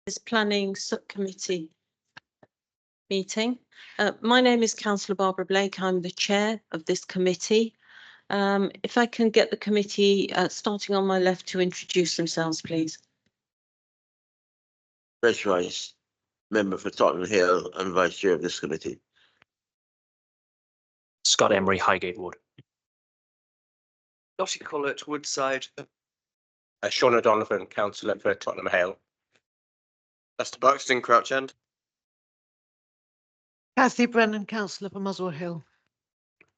This planning subcommittee meeting. My name is Councillor Barbara Blake. I'm the chair of this committee. If I can get the committee starting on my left to introduce themselves, please. Reg Rice, member for Tottenham Hill and vice chair of this committee. Scott Emery, Highgate Wood. Lottie Collett, Woodside. Sean O'Donovan, councillor for Tottenham Hill. Lester Buxton, Crouch End. Kathy Brennan, councillor for Muswell Hill.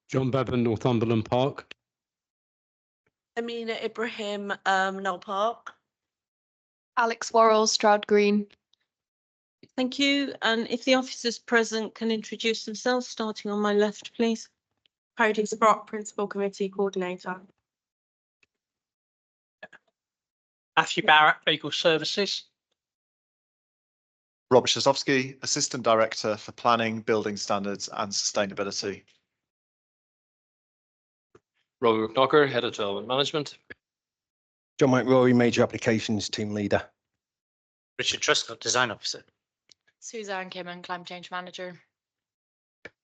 John Bevan, Northumberland Park. Amina Ibrahim, Knoll Park. Alex Worrell, Stroud Green. Thank you. And if the officers present can introduce themselves, starting on my left, please. Cody Sprott, Principal Committee Coordinator. Matthew Barrett, Legal Services. Robert Shazovsky, Assistant Director for Planning, Building Standards and Sustainability. Roger Knocker, Head of Development Management. John McRory, Major Applications Team Leader. Richard Truscott, Design Officer. Suzanne Kimman, Climate Change Manager.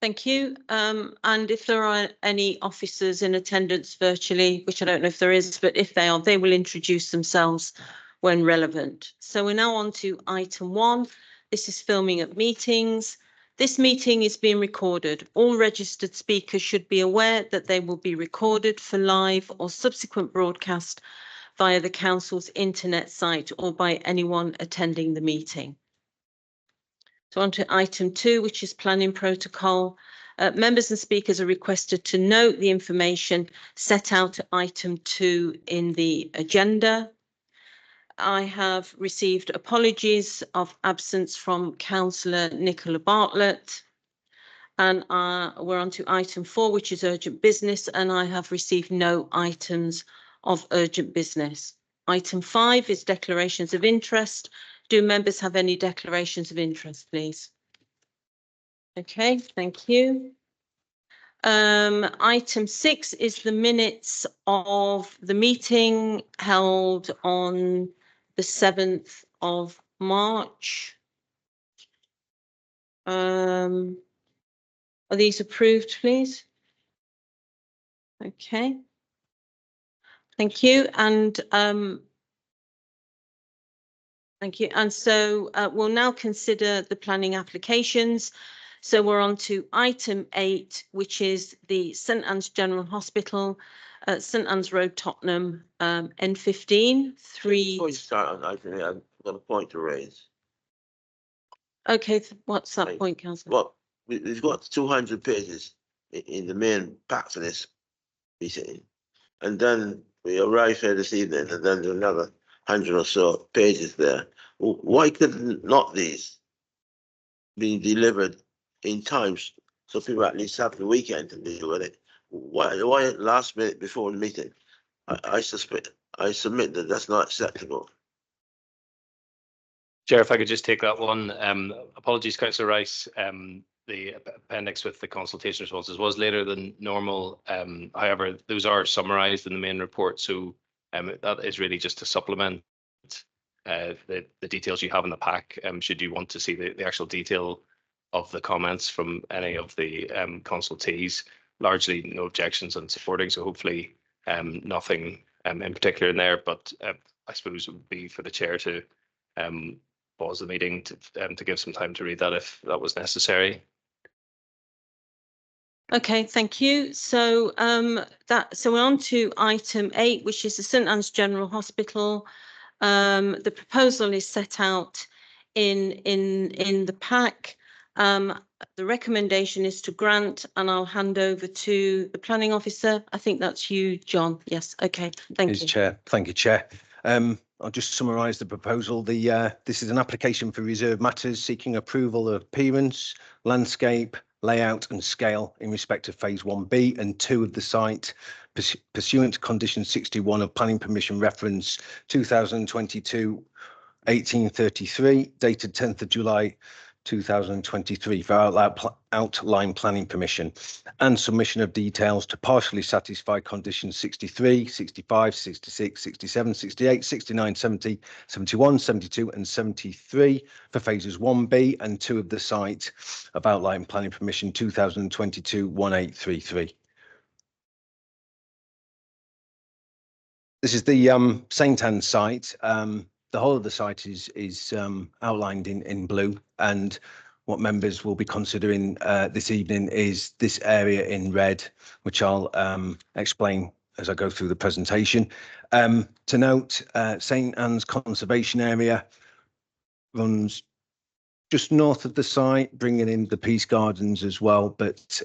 Thank you. And if there are any officers in attendance virtually, which I don't know if there is, but if they are, they will introduce themselves when relevant. So we're now on to item 1. This is filming at meetings. This meeting is being recorded. All registered speakers should be aware that they will be recorded for live or subsequent broadcast via the council's internet site or by anyone attending the meeting. So on to item 2, which is planning protocol. Members and speakers are requested to note the information set out at item 2 in the agenda. I have received apologies of absence from Councillor Nicola Bartlett. And we're on to item 4, which is urgent business, and I have received no items of urgent business. Item 5 is declarations of interest. Do members have any declarations of interest, please? Okay, thank you. Item 6 is the minutes of the meeting held on the 7th of March. Are these approved, please? Okay. Thank you. And thank you. And so we'll now consider the planning applications. So we're on to item 8, which is the St Anne's General Hospital, St Anne's Road, Tottenham, N15. Before you start on item 8, I've got a point to raise. Okay, what's that Right. point, Councillor? Well, we've got 200 pages in the main pack for this meeting. And then we arrive here this evening and then there's another 100 or so pages there. Why could not these be delivered in time so people at least have the weekend to deal with it? Why last minute before the meeting? I submit that that's not acceptable. Chair, if I could just take that one. Apologies, Councillor Rice. The appendix with the consultation responses was later than normal. However, those are summarised in the main report, so that is really just to supplement the details you have in the pack. Should you want to see the actual detail of the comments from any of the consultees, largely no objections and supporting, so hopefully nothing in particular in there, but I suppose it would be for the chair to pause the meeting to give some time to read that if that was necessary. Okay, thank you. So so we're on to item 8, which is the St Anne's General Hospital. The proposal is set out in the pack. The recommendation is to grant, and I'll hand over to the planning officer. I think that's you, John. Yes. Okay. Thank you. Chair. Thank you, Chair. I'll just summarise the proposal. This is an application for reserved matters seeking approval of appearance, landscape, layout and scale in respect of phase 1B and 2 of the site, pursuant to condition 61 of planning permission reference 2022-1833, dated 10th of July 2023 for outline planning permission and submission of details to partially satisfy conditions 63, 65, 66, 67, 68, 69, 70, 71, 72 and 73 for phases 1B and 2 of the site of outline planning permission 2022-1833. This is the St Anne's site. The whole of the site is outlined in blue, and what members will be considering this evening is this area in red, which I'll explain as I go through the presentation. To note, St Anne's Conservation Area runs just north of the site, bringing in the Peace Gardens as well, but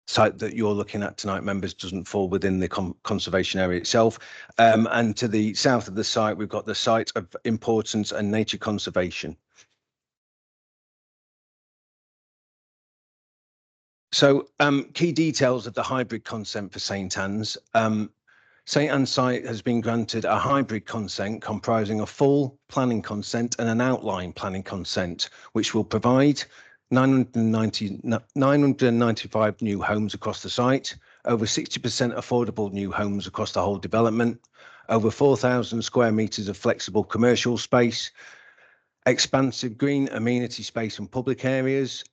site that you're looking at tonight, members, doesn't fall within the conservation area itself. And to the south of the site, we've got the Site of Importance and Nature Conservation. So key details of the hybrid consent for St Anne's. St Anne's site has been granted a hybrid consent comprising a full planning consent and an outline planning consent, which will provide 995 new homes across the site, over 60% affordable new homes across the whole development, over 4,000 square metres of flexible commercial space, expansive green amenity space and public areas,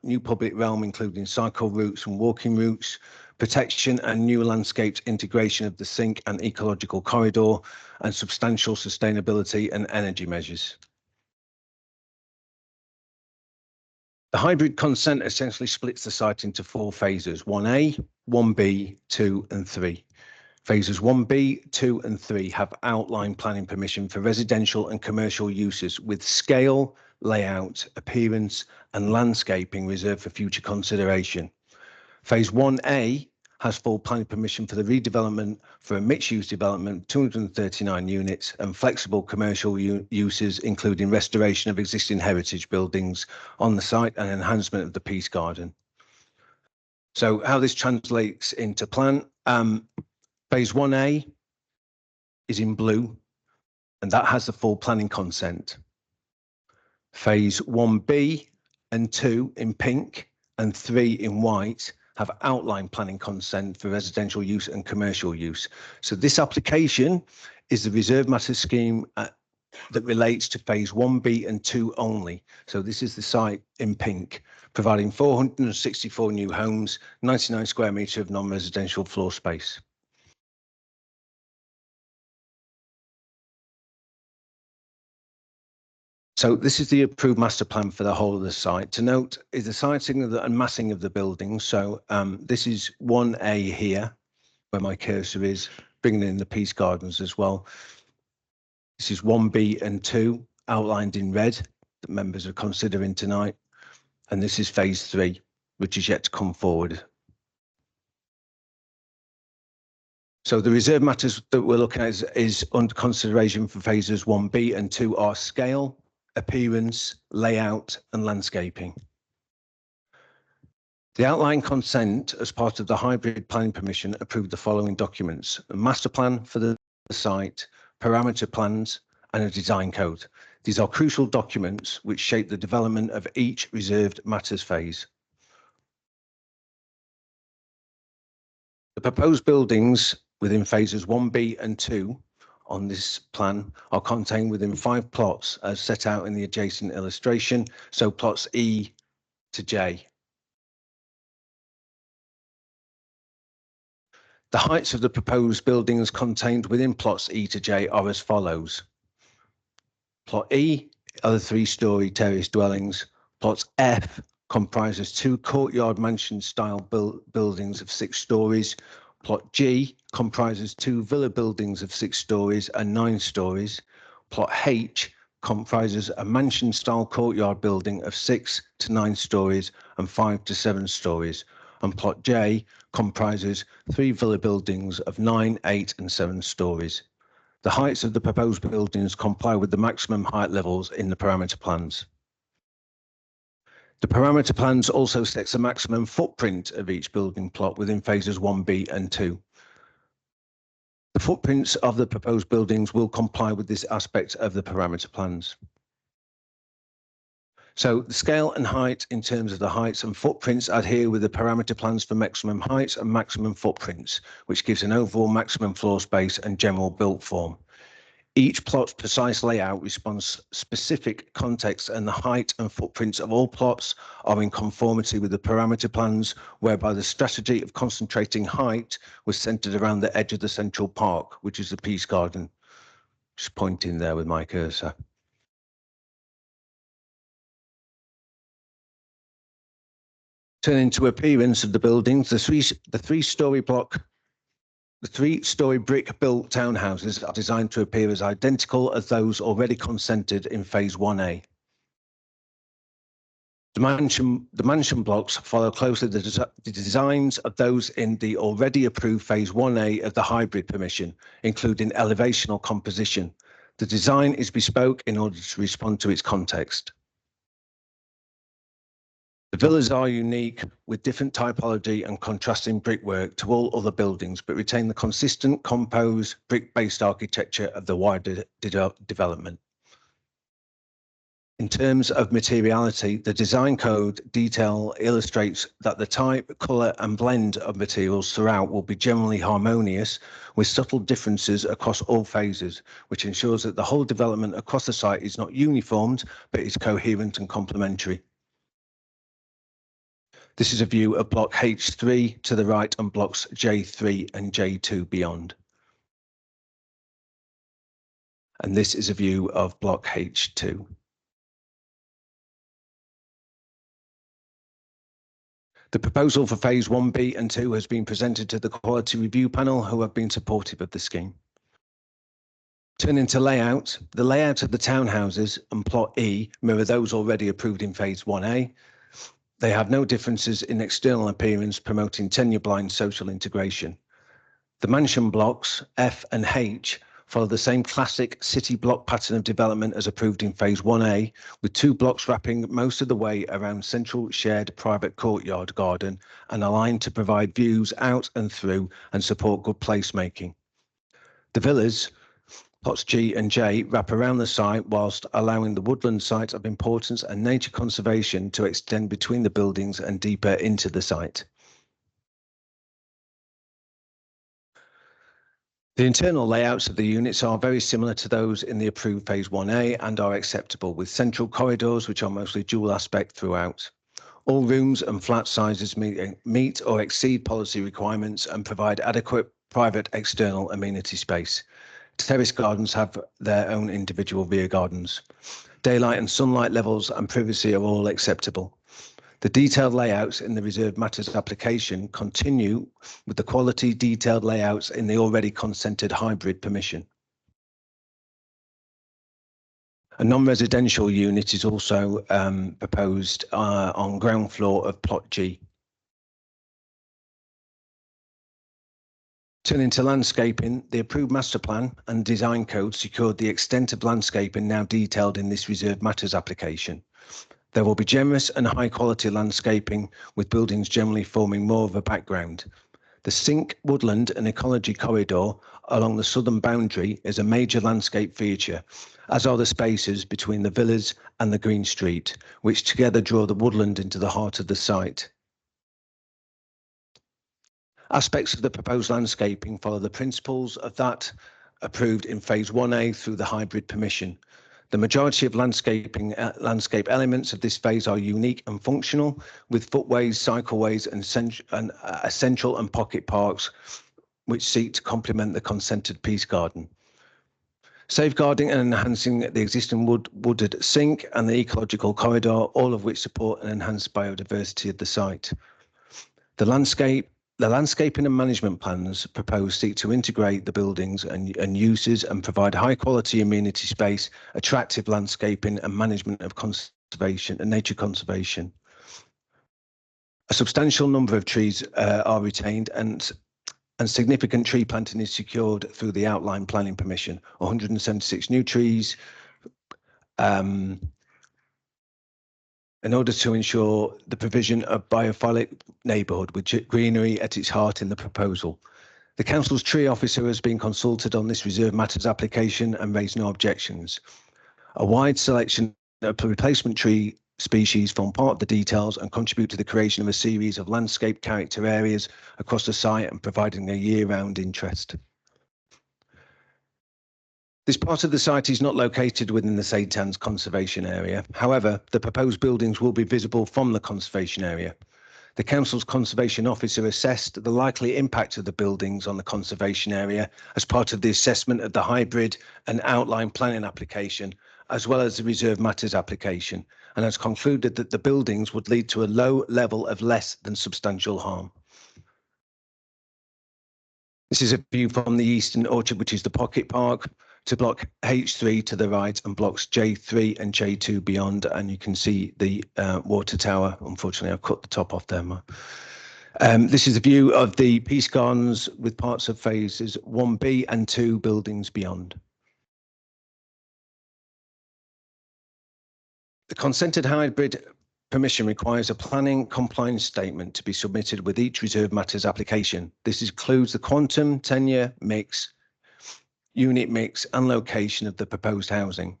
new public realm including cycle routes and walking routes, protection and new landscaped integration of the sink and ecological corridor, and substantial sustainability and energy measures. The hybrid consent essentially splits the site into 4 phases: 1A, 1B, 2 and 3. Phases 1B, 2 and 3 have outline planning permission for residential and commercial uses with scale, layout, appearance and landscaping reserved for future consideration. Phase 1A has full planning permission for the redevelopment for a mixed-use development, 239 units, and flexible commercial uses, including restoration of existing heritage buildings on the site and enhancement of the Peace Garden. So how this translates into plan, phase 1A is in blue, and that has the full planning consent. Phase 1B and 2 in pink and 3 in white have outline planning consent for residential use and commercial use. So this application is the reserve matters scheme that relates to phase 1B and 2 only. So this is the site in pink, providing 464 new homes, 99 square metre of non-residential floor space. So this is the approved master plan for the whole of the site. To note is the siting and massing of the buildings. So this is 1A here, where my cursor is, bringing in the Peace Gardens as well. This is 1B and 2, outlined in red, that members are considering tonight. And this is phase 3, which is yet to come forward. So the reserve matters that we're looking at is under consideration for phases 1B and 2 are scale, appearance, layout and landscaping. The outline consent as part of the hybrid planning permission approved the following documents: a master plan for the site, parameter plans and a design code. These are crucial documents which shape the development of each reserved matters phase. The proposed buildings within phases 1B and 2 on this plan are contained within 5 plots as set out in the adjacent illustration, so plots E to J. The heights of the proposed buildings contained within plots E to J are as follows. Plot E are the 3-storey terrace dwellings. Plot F comprises 2 courtyard mansion style buildings of 6 stories. Plot G comprises 2 villa buildings of 6 stories and 9 stories. Plot H comprises a mansion style courtyard building of 6 to 9 stories and 5 to 7 stories. And plot J comprises 3 villa buildings of 9, 8 and 7 stories. The heights of the proposed buildings comply with the maximum height levels in the parameter plans. The parameter plans also sets a maximum footprint of each building plot within phases 1B and 2. The footprints of the proposed buildings will comply with this aspect of the parameter plans. So the scale and height in terms of the heights and footprints adhere with the parameter plans for maximum heights and maximum footprints, which gives an overall maximum floor space and general built form. Each plot's precise layout responds specific context, and the height and footprints of all plots are in conformity with the parameter plans, whereby the strategy of concentrating height was centered around the edge of the central park, which is the Peace Garden. Just pointing there with my cursor. Turning to appearance of the buildings, the three-story brick built townhouses are designed to appear as identical as those already consented in phase 1A. The mansion blocks follow closely the designs of those in the already approved phase 1A of the hybrid permission, including elevational composition. The design is bespoke in order to respond to its context. The villas are unique with different typology and contrasting brickwork to all other buildings, but retain the consistent composed brick-based architecture of the wider development. In terms of materiality, the design code detail illustrates that the type, colour and blend of materials throughout will be generally harmonious with subtle differences across all phases, which ensures that the whole development across the site is not uniformed, but is coherent and complementary. This is a view of block H3 to the right and blocks J3 and J2 beyond. And this is a view of block H2. The proposal for phase 1B and 2 has been presented to the quality review panel, who have been supportive of the scheme. Turning to layout, the layout of the townhouses and plot E mirror those already approved in phase 1A. They have no differences in external appearance, promoting tenure-blind social integration. The mansion blocks F and H follow the same classic city block pattern of development as approved in phase 1A, with 2 blocks wrapping most of the way around central shared private courtyard garden and aligned to provide views out and through and support good placemaking. The villas, plots G and J, wrap around the site whilst allowing the woodland site of importance and nature conservation to extend between the buildings and deeper into the site. The internal layouts of the units are very similar to those in the approved phase 1A and are acceptable, with central corridors which are mostly dual aspect throughout. All rooms and flat sizes meet or exceed policy requirements and provide adequate private external amenity space. Terrace gardens have their own individual rear gardens. Daylight and sunlight levels and privacy are all acceptable. The detailed layouts in the reserved matters application continue with the quality detailed layouts in the already consented hybrid permission. A non-residential unit is also proposed on ground floor of plot G. Turning to landscaping, the approved master plan and design code secured the extent of landscaping now detailed in this reserved matters application. There will be generous and high quality landscaping, with buildings generally forming more of a background. The Sink Woodland and Ecology Corridor along the southern boundary is a major landscape feature, as are the spaces between the villas and the Green Street, which together draw the woodland into the heart of the site. Aspects of the proposed landscaping follow the principles of that approved in phase 1A through the hybrid permission. The majority of landscape elements of this phase are unique and functional, with footways, cycleways and essential and pocket parks, which seek to complement the consented Peace Garden. Safeguarding and enhancing the existing wooded sink and the ecological corridor, all of which support and enhance biodiversity of the site. The landscaping and management plans proposed seek to integrate the buildings and uses and provide high quality amenity space, attractive landscaping and management of conservation and nature conservation. A substantial number of trees are retained and significant tree planting is secured through the outline planning permission. 176 new trees in order to ensure the provision of biophilic neighbourhood with greenery at its heart in the proposal. The council's tree officer has been consulted on this reserved matters application and raised no objections. A wide selection of replacement tree species form part of the details and contribute to the creation of a series of landscape character areas across the site and providing a year-round interest. This part of the site is not located within the Satans conservation area. However, the proposed buildings will be visible from the conservation area. The council's conservation officer assessed the likely impact of the buildings on the conservation area as part of the assessment of the hybrid and outline planning application, as well as the reserve matters application, and has concluded that the buildings would lead to a low level of less than substantial harm. This is a view from the eastern orchard, which is the Pocket Park, to block H3 to the right and blocks J3 and J2 beyond. And you can see the water tower. Unfortunately, I've cut the top off there. This is a view of the Peace Gardens with parts of phases 1B and 2 buildings beyond. The consented hybrid permission requires a planning compliance statement to be submitted with each reserve matters application. This includes the quantum, tenure, mix, unit mix and location of the proposed housing.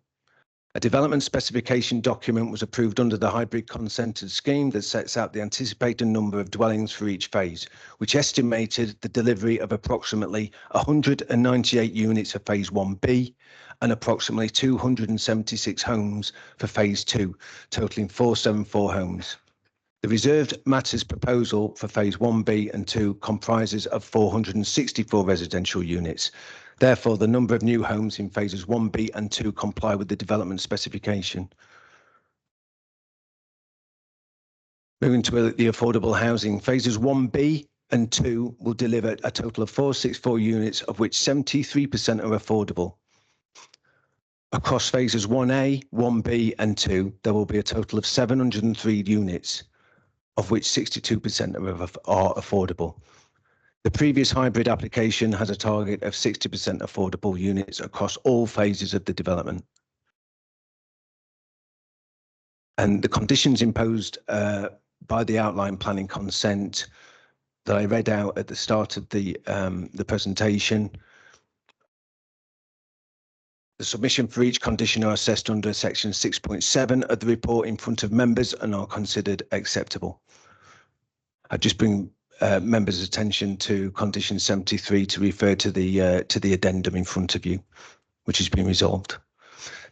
A development specification document was approved under the hybrid consented scheme that sets out the anticipated number of dwellings for each phase, which estimated the delivery of approximately 198 units for phase 1B and approximately 276 homes for phase 2, totaling 474 homes. The reserved matters proposal for phase 1B and 2 comprises of 464 residential units. Therefore, the number of new homes in phases 1B and 2 comply with the development specification. Moving to the affordable housing, phases 1B and 2 will deliver a total of 464 units, of which 73% are affordable. Across phases 1A, 1B and 2, there will be a total of 703 units, of which 62% are affordable. The previous hybrid application has a target of 60% affordable units across all phases of the development. And the conditions imposed by the outline planning consent that I read out at the start of the presentation. The submission for each condition are assessed under section 6.7 of the report in front of members and are considered acceptable. I just bring members' attention to condition 73 to refer to the addendum in front of you, which has been resolved.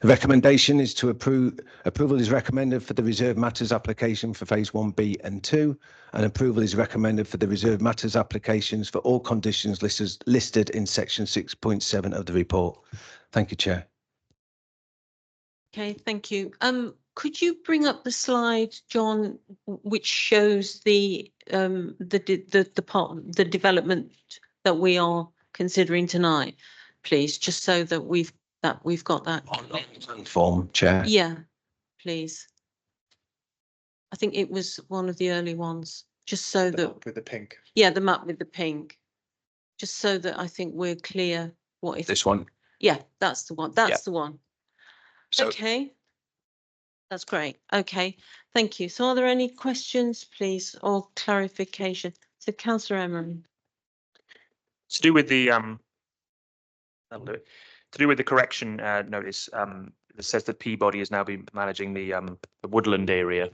The recommendation is to approval is recommended for the reserve matters application for phase 1B and 2, and approval is recommended for the reserve matters applications for all conditions listed in section 6.7 of the report. Thank you, Chair. Okay, thank you. Could you bring up the slide, John, which shows the development that we are considering tonight, please, just so that we've got that On form, Chair. Yeah, please. I think it was one of the early ones, just so that With the pink. yeah, the map with the pink, just so that I think we're clear what is This one. Yeah, that's the one. That's Yeah. the one. So Okay. That's great. Okay, thank you. So are there any questions, please, or clarification? So Councillor Emery. To do with the that'll do it. To do with the correction notice, it says that Peabody has now been managing the woodland area.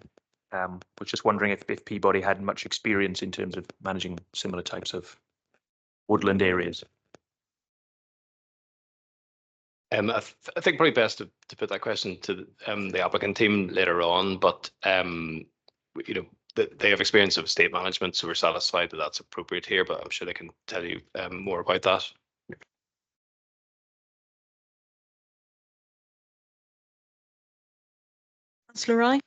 Was just wondering if Peabody had much experience in terms of managing similar types of woodland areas. I think probably best to put that question to the applicant team later on, but you know, they have experience of estate management, so we're satisfied that that's appropriate here, but I'm sure they can tell you more about that. Councillor Rye.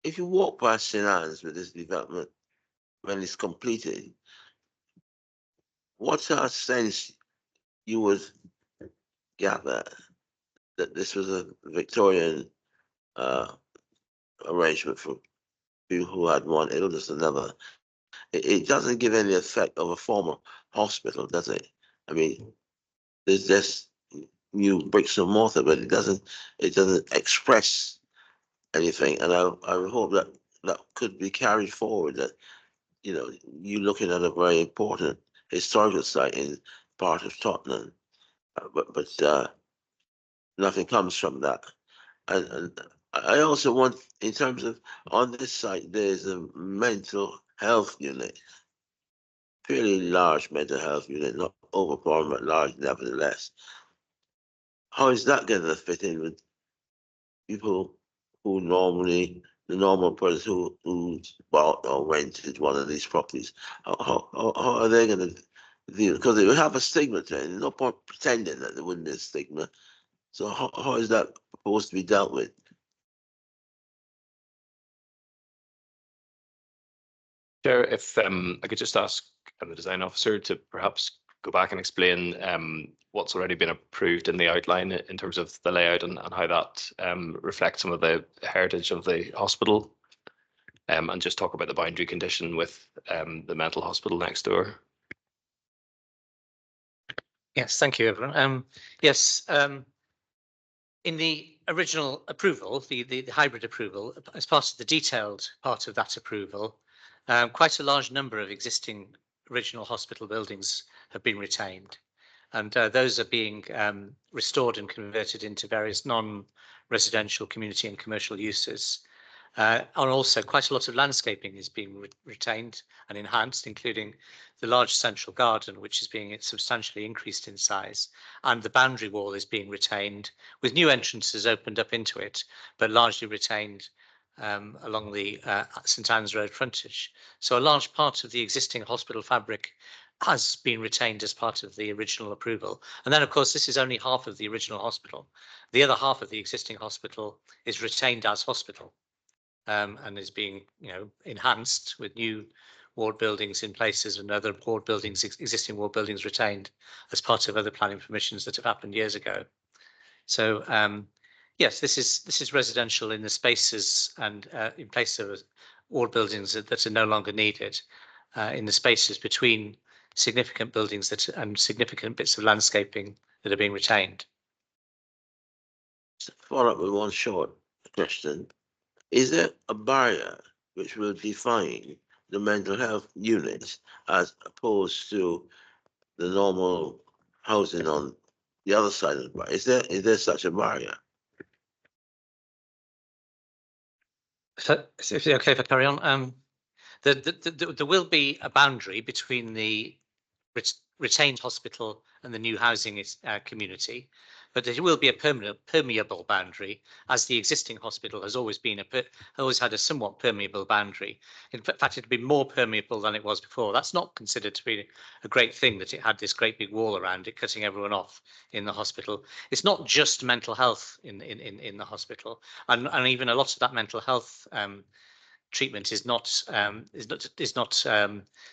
If you walk past St. Anne's with this development, when it's completed, what sort of sense you would gather that this was a Victorian arrangement for people who had one illness or another? It doesn't give any effect of a former hospital, does it? I mean, there's just new bricks and mortar, but it doesn't express anything. And I hope that could be carried forward, that, you know, you're looking at a very important historical site in part of Tottenham, but nothing comes from that. And I also want, in terms of, on this site, there's a mental health unit. Fairly large mental health unit, not overpowering, but large nevertheless. How is that going to fit in with people who normally, the normal person who's bought or rented one of these properties? How are they going to deal? Because they will have a stigma to it. There's no point pretending that there wouldn't be a stigma. So how is that supposed to be dealt with? Chair, if I could just ask the design officer to perhaps go back and explain what's already been approved in the outline in terms of the layout and how that reflects some of the heritage of the hospital, and just talk about the boundary condition with the mental hospital next door. Yes, thank you, everyone. Yes, in the original approval, the hybrid approval, as part of the detailed part of that approval, quite a large number of existing original hospital buildings have been retained, and those are being restored and converted into various non-residential community and commercial uses. And also quite a lot of landscaping is being retained and enhanced, including the large central garden, which is being substantially increased in size, and the boundary wall is being retained with new entrances opened up into it, but largely retained along the St Anne's Road frontage. So a large part of the existing hospital fabric has been retained as part of the original approval. And then, of course, this is only half of the original hospital. The other half of the existing hospital is retained as hospital, and is being, enhanced with new ward buildings in places and other ward buildings, existing ward buildings retained as part of other planning permissions that have happened years ago. So yes, this is residential in the spaces and in place of ward buildings that are no longer needed, in the spaces between significant buildings and significant bits of landscaping that are being retained. Follow up with one short question. Is there a barrier which will define the mental health units as opposed to the normal housing on the other side of the barrier? Is there such a barrier? So, if okay, if I carry on, there will be a boundary between the retained hospital and the new housing community, but there will be a permeable boundary, as the existing hospital has always had a somewhat permeable boundary. In fact, it'd be more permeable than it was before. That's not considered to be a great thing, that it had this great big wall around it, cutting everyone off in the hospital. It's not just mental health in the hospital, and even a lot of that mental health treatment is not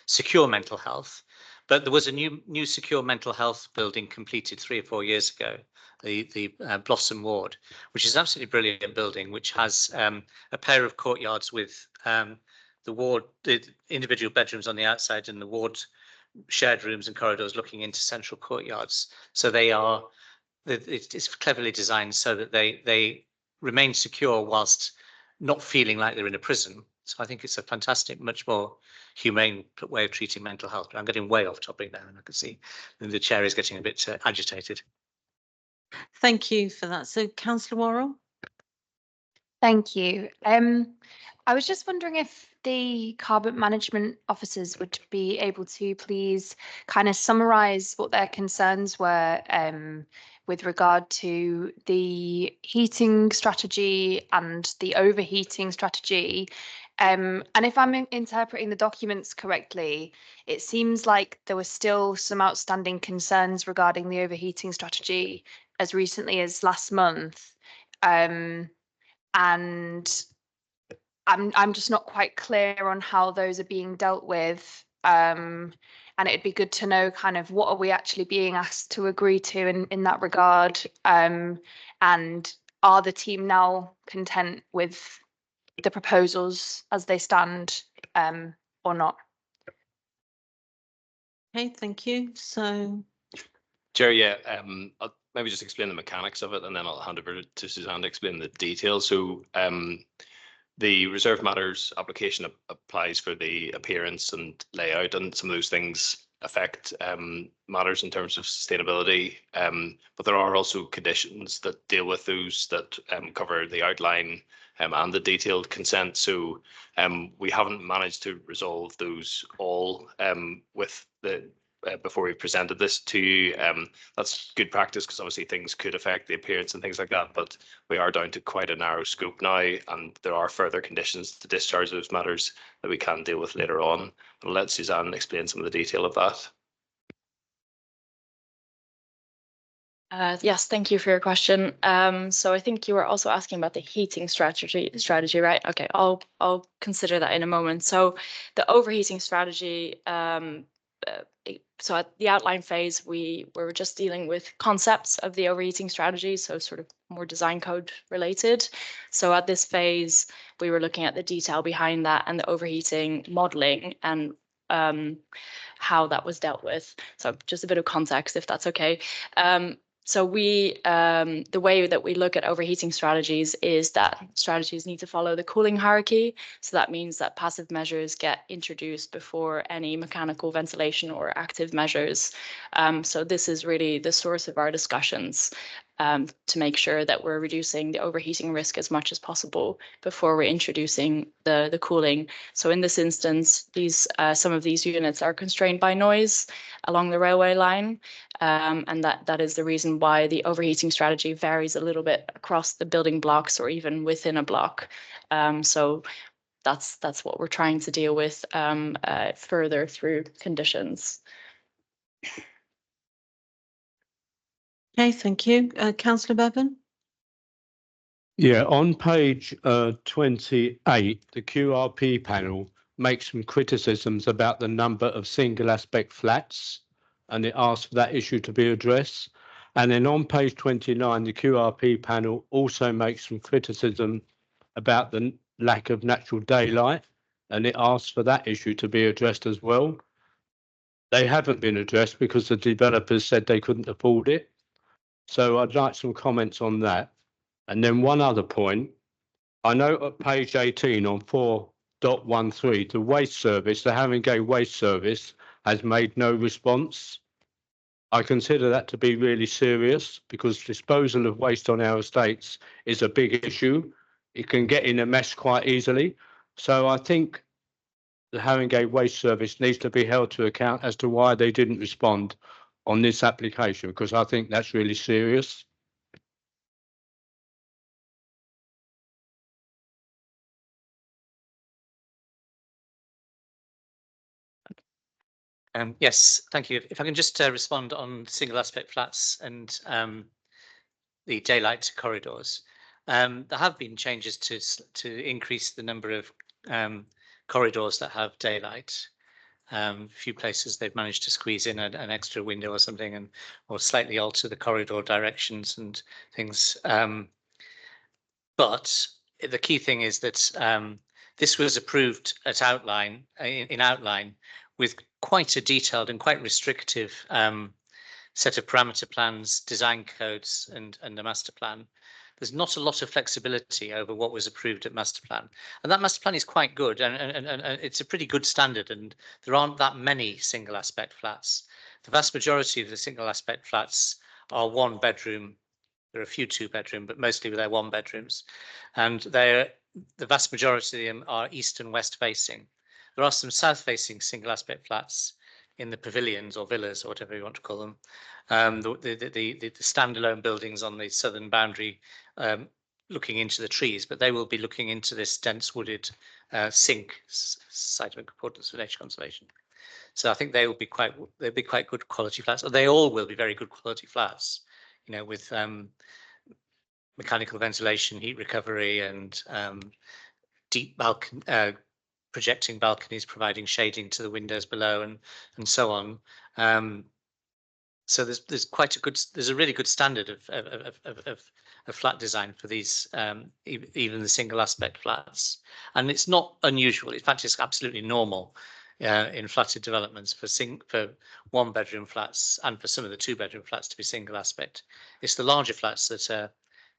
secure mental health. But there was a new secure mental health building completed 3 or 4 years ago, the Blossom Ward, which is an absolutely brilliant building, which has a pair of courtyards with the individual bedrooms on the outside and the ward shared rooms and corridors looking into central courtyards. So it's cleverly designed so that they remain secure whilst not feeling like they're in a prison. So I think it's a fantastic, much more humane way of treating mental health. But I'm getting way off topic now, and I can see the chair is getting a bit agitated. Thank you for that. So, Councillor Worrell? Thank you. I was just wondering if the carbon management officers would be able to please kind of summarise what their concerns were with regard to the heating strategy and the overheating strategy. And if I'm interpreting the documents correctly, it seems like there were still some outstanding concerns regarding the overheating strategy as recently as last month. And I'm just not quite clear on how those are being dealt with. And it'd be good to know kind of what are we actually being asked to agree to in that regard. And are the team now content with the proposals as they stand, or not? Okay, thank you. So, Chair, yeah, I'll maybe just explain the mechanics of it, and then I'll hand over to Suzanne to explain the details. So the reserve matters application applies for the appearance and layout, and some of those things affect matters in terms of sustainability. But there are also conditions that deal with those that cover the outline and the detailed consent. So we haven't managed to resolve those all with the before we presented this to you. That's good practice because obviously things could affect the appearance and things like that, but we are down to quite a narrow scope now, and there are further conditions to discharge those matters that we can deal with later on. I'll let Suzanne explain some of the detail of that. Yes, thank you for your question. So I think you were also asking about the heating strategy, right? Okay, I'll consider that in a moment. So the overheating strategy, so at the outline phase, we were just dealing with concepts of the overheating strategy, so sort of more design code related. So at this phase, we were looking at the detail behind that and the overheating modeling and how that was dealt with. So just a bit of context, if that's okay. So we, the way that we look at overheating strategies is that strategies need to follow the cooling hierarchy. So that means that passive measures get introduced before any mechanical ventilation or active measures. So this is really the source of our discussions to make sure that we're reducing the overheating risk as much as possible before we're introducing the cooling. So in this instance, these some of these units are constrained by noise along the railway line. And that is the reason why the overheating strategy varies a little bit across the building blocks or even within a block. So that's what we're trying to deal with further through conditions. Okay, thank you. Councillor Bevan? Yeah, on page 28, the QRP panel makes some criticisms about the number of single aspect flats, and it asks for that issue to be addressed. And then on page 29, the QRP panel also makes some criticism about the lack of natural daylight, and it asks for that issue to be addressed as well. They haven't been addressed because the developers said they couldn't afford it. So I'd like some comments on that. And then one other point, I know at page 18 on 4.13, the waste service, the Haringey Waste Service has made no response. I consider that to be really serious because disposal of waste on our estates is a big issue. It can get in a mess quite easily. So I think the Haringey Waste Service needs to be held to account as to why they didn't respond on this application, because I think that's really serious. Yes, thank you. If I can just respond on single aspect flats and the daylight corridors. There have been changes to increase the number of corridors that have daylight. A few places they've managed to squeeze in an extra window or something, or slightly alter the corridor directions and things. But the key thing is that this was approved at outline in outline with quite a detailed and quite restrictive set of parameter plans, design codes, and a master plan. There's not a lot of flexibility over what was approved at master plan, and that master plan is quite good, and it's a pretty good standard. And there aren't that many single aspect flats. The vast majority of the single aspect flats are 1 bedroom. There are a few 2 bedroom, but mostly they're 1 bedrooms, and the vast majority of them are east and west facing. There are some south facing single aspect flats in the pavilions or villas or whatever you want to call them. The standalone buildings on the southern boundary looking into the trees, but they will be looking into this dense wooded sink site of importance for nature conservation. So I think they'll be quite good quality flats. They all will be very good quality flats, you know, with mechanical ventilation, heat recovery, and deep balcony. Projecting balconies, providing shading to the windows below, and so on. So there's a really good standard of flat design for these, even the single aspect flats, and it's not unusual. In fact, it's absolutely normal in flatted developments for 1 bedroom flats and for some of the 2 bedroom flats to be single aspect. It's the larger flats that are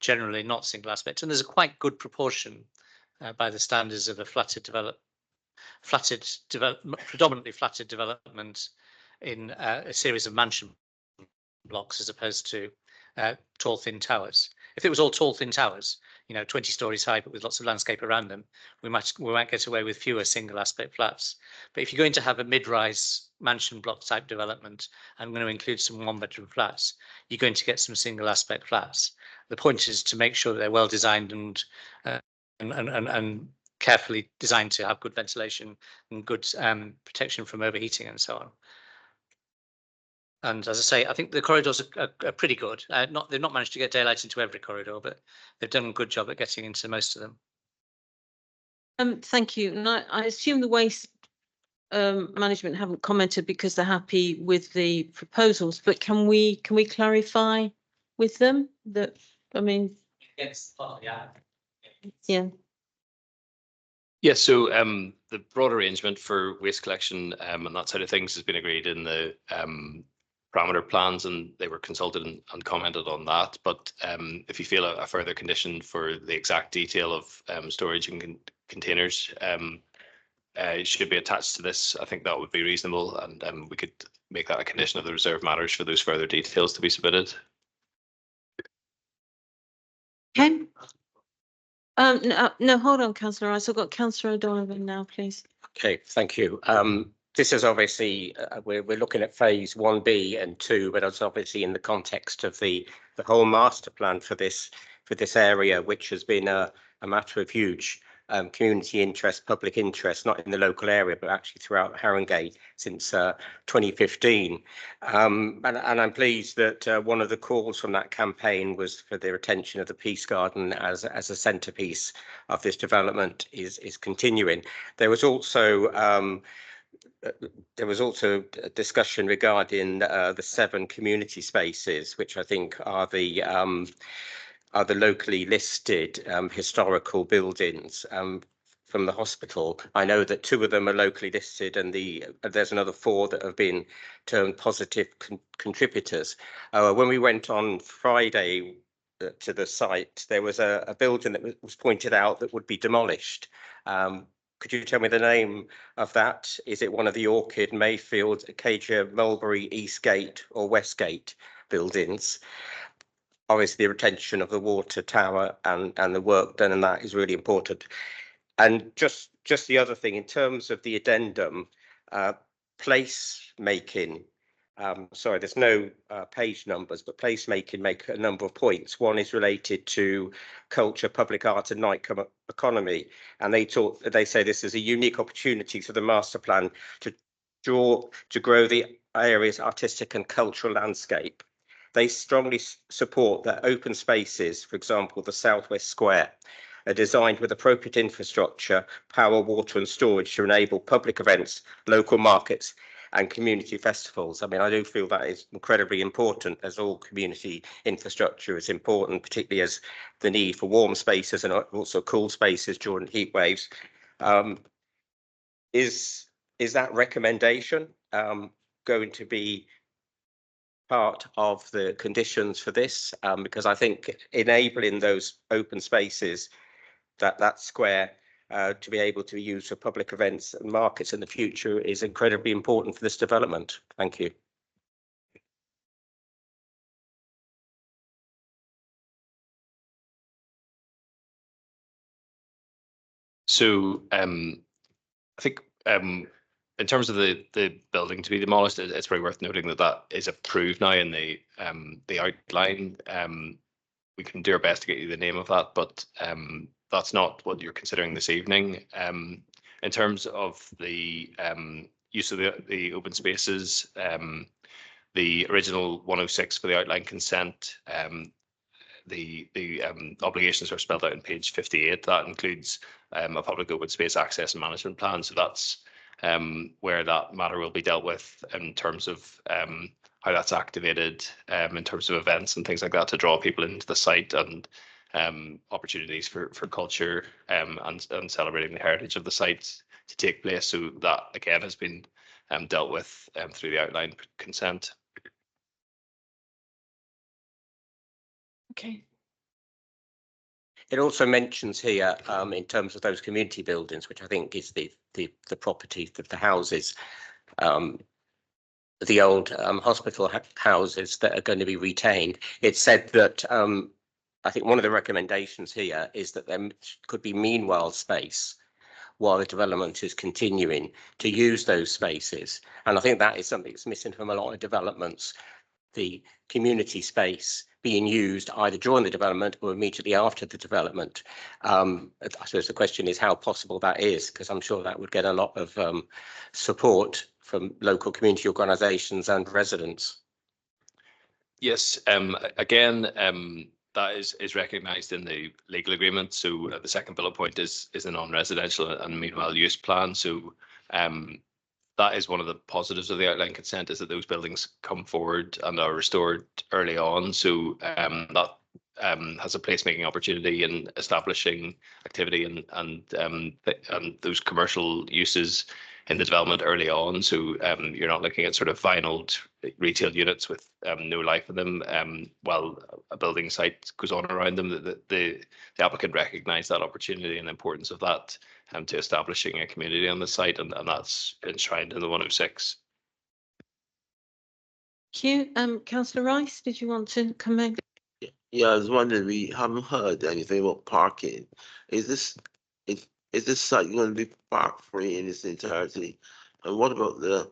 generally not single aspect, and there's a quite good proportion by the standards of a predominantly flatted development in a series of mansion blocks as opposed to tall, thin towers. If it was all tall, thin towers, 20 stories high, but with lots of landscape around them, we might get away with fewer single aspect flats. But if you're going to have a mid-rise mansion block type development and going to include some one-bedroom flats, you're going to get some single aspect flats. The point is to make sure that they're well designed and carefully designed to have good ventilation and good protection from overheating and so on. And as I say, I think the corridors are pretty good. They've not managed to get daylight into every corridor, but they've done a good job at getting into most of them. Thank you. And I assume the waste management haven't commented because they're happy with the proposals, but can we clarify with them that, I mean, Yes, yeah. yeah. Yes, so the broad arrangement for waste collection and that side of things has been agreed in the parameter plans, and they were consulted and commented on that. But if you feel a further condition for the exact detail of storage and containers, it should be attached to this. I think that would be reasonable, and we could make that a condition of the reserve matters for those further details to be submitted. Okay. No, hold on, Councillor Rice. I've got Councillor O'Donovan now, please. Okay, thank you. This is obviously, we're looking at phase 1B and 2, but it's obviously in the context of the whole master plan for this area, which has been a matter of huge community interest, public interest, not in the local area, but actually throughout Haringey since 2015. And I'm pleased that one of the calls from that campaign was for the retention of the Peace Garden as a centrepiece of this development is continuing. There was also a discussion regarding the 7 community spaces, which I think are the locally listed historical buildings from the hospital. I know that 2 of them are locally listed, and there's another 4 that have been termed positive contributors. When we went on Friday to the site, there was a building that was pointed out that would be demolished. Could you tell me the name of that? Is it one of the Orchid, Mayfield, Acacia, Mulberry, Eastgate or Westgate buildings? Obviously, the retention of the water tower and the work done in that is really important. And just the other thing, in terms of the addendum, place making, sorry, there's no page numbers, but placemaking make a number of points. One is related to culture, public art and night economy. And they say this is a unique opportunity for the master plan to grow the area's artistic and cultural landscape. They strongly support that open spaces, for example, the Southwest Square, are designed with appropriate infrastructure, power, water and storage to enable public events, local markets and community festivals. I mean, I do feel that is incredibly important, as all community infrastructure is important, particularly as the need for warm spaces and also cool spaces during heat waves. Is that recommendation going to be part of the conditions for this? Because I think enabling those open spaces, that square, to be able to be used for public events and markets in the future is incredibly important for this development. Thank you. So I think in terms of the building to be demolished, it's very worth noting that is approved now in the outline. We can do our best to get you the name of that, but that's not what you're considering this evening. In terms of the use of the open spaces, the original 106 for the outline consent, the obligations are spelled out in page 58. That includes a public open space access and management plan. So that's where that matter will be dealt with in terms of how that's activated, in terms of events and things like that to draw people into the site, and opportunities for culture and celebrating the heritage of the site to take place. So that again has been dealt with through the outline consent. Okay. It also mentions here, in terms of those community buildings, which I think is the property, the houses, the old hospital houses that are going to be retained. It said that I think one of the recommendations here is that there could be meanwhile space while the development is continuing to use those spaces. And I think that is something that's missing from a lot of developments. The community space being used either during the development or immediately after the development. I suppose the question is how possible that is, because I'm sure that would get a lot of support from local community organisations and residents. Yes, again, that is recognised in the legal agreement. So the second bullet point is a non-residential and meanwhile use plan. So that is one of the positives of the outline consent, is that those buildings come forward and are restored early on. So that has a placemaking opportunity in establishing activity and those commercial uses in the development early on. So you're not looking at sort of vinyled retail units with no life in them while a building site goes on around them. The applicant recognised that opportunity and the importance of that to establishing a community on the site, and that's enshrined in the 106. Thank you. Councillor Rice, did you want to come in? Yeah, I was wondering, we haven't heard anything about parking. Is this site going to be park free in its entirety? And what about the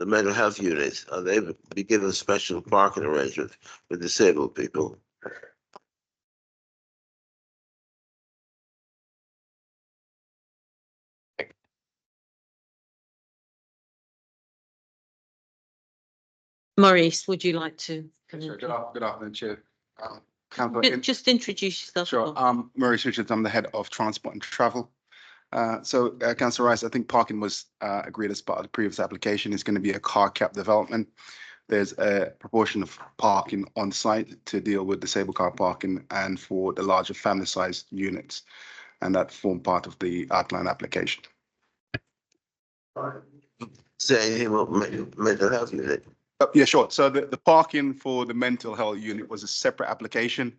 mental health units? Are they be given special parking arrangements for disabled people? Maurice, would you like to? come in? Good afternoon, Chair. Councillor, Just introduce yourself. sure. Maurice Richards. I'm the head of transport and travel. Councillor Rice, I think parking was agreed as part of the previous application. Is going to be a car cap development. There's a proportion of parking on site to deal with disabled car parking and for the larger family-sized units, and that form part of the outline application. Say anything about mental health unit? Yeah, sure. So the parking for the mental health unit was a separate application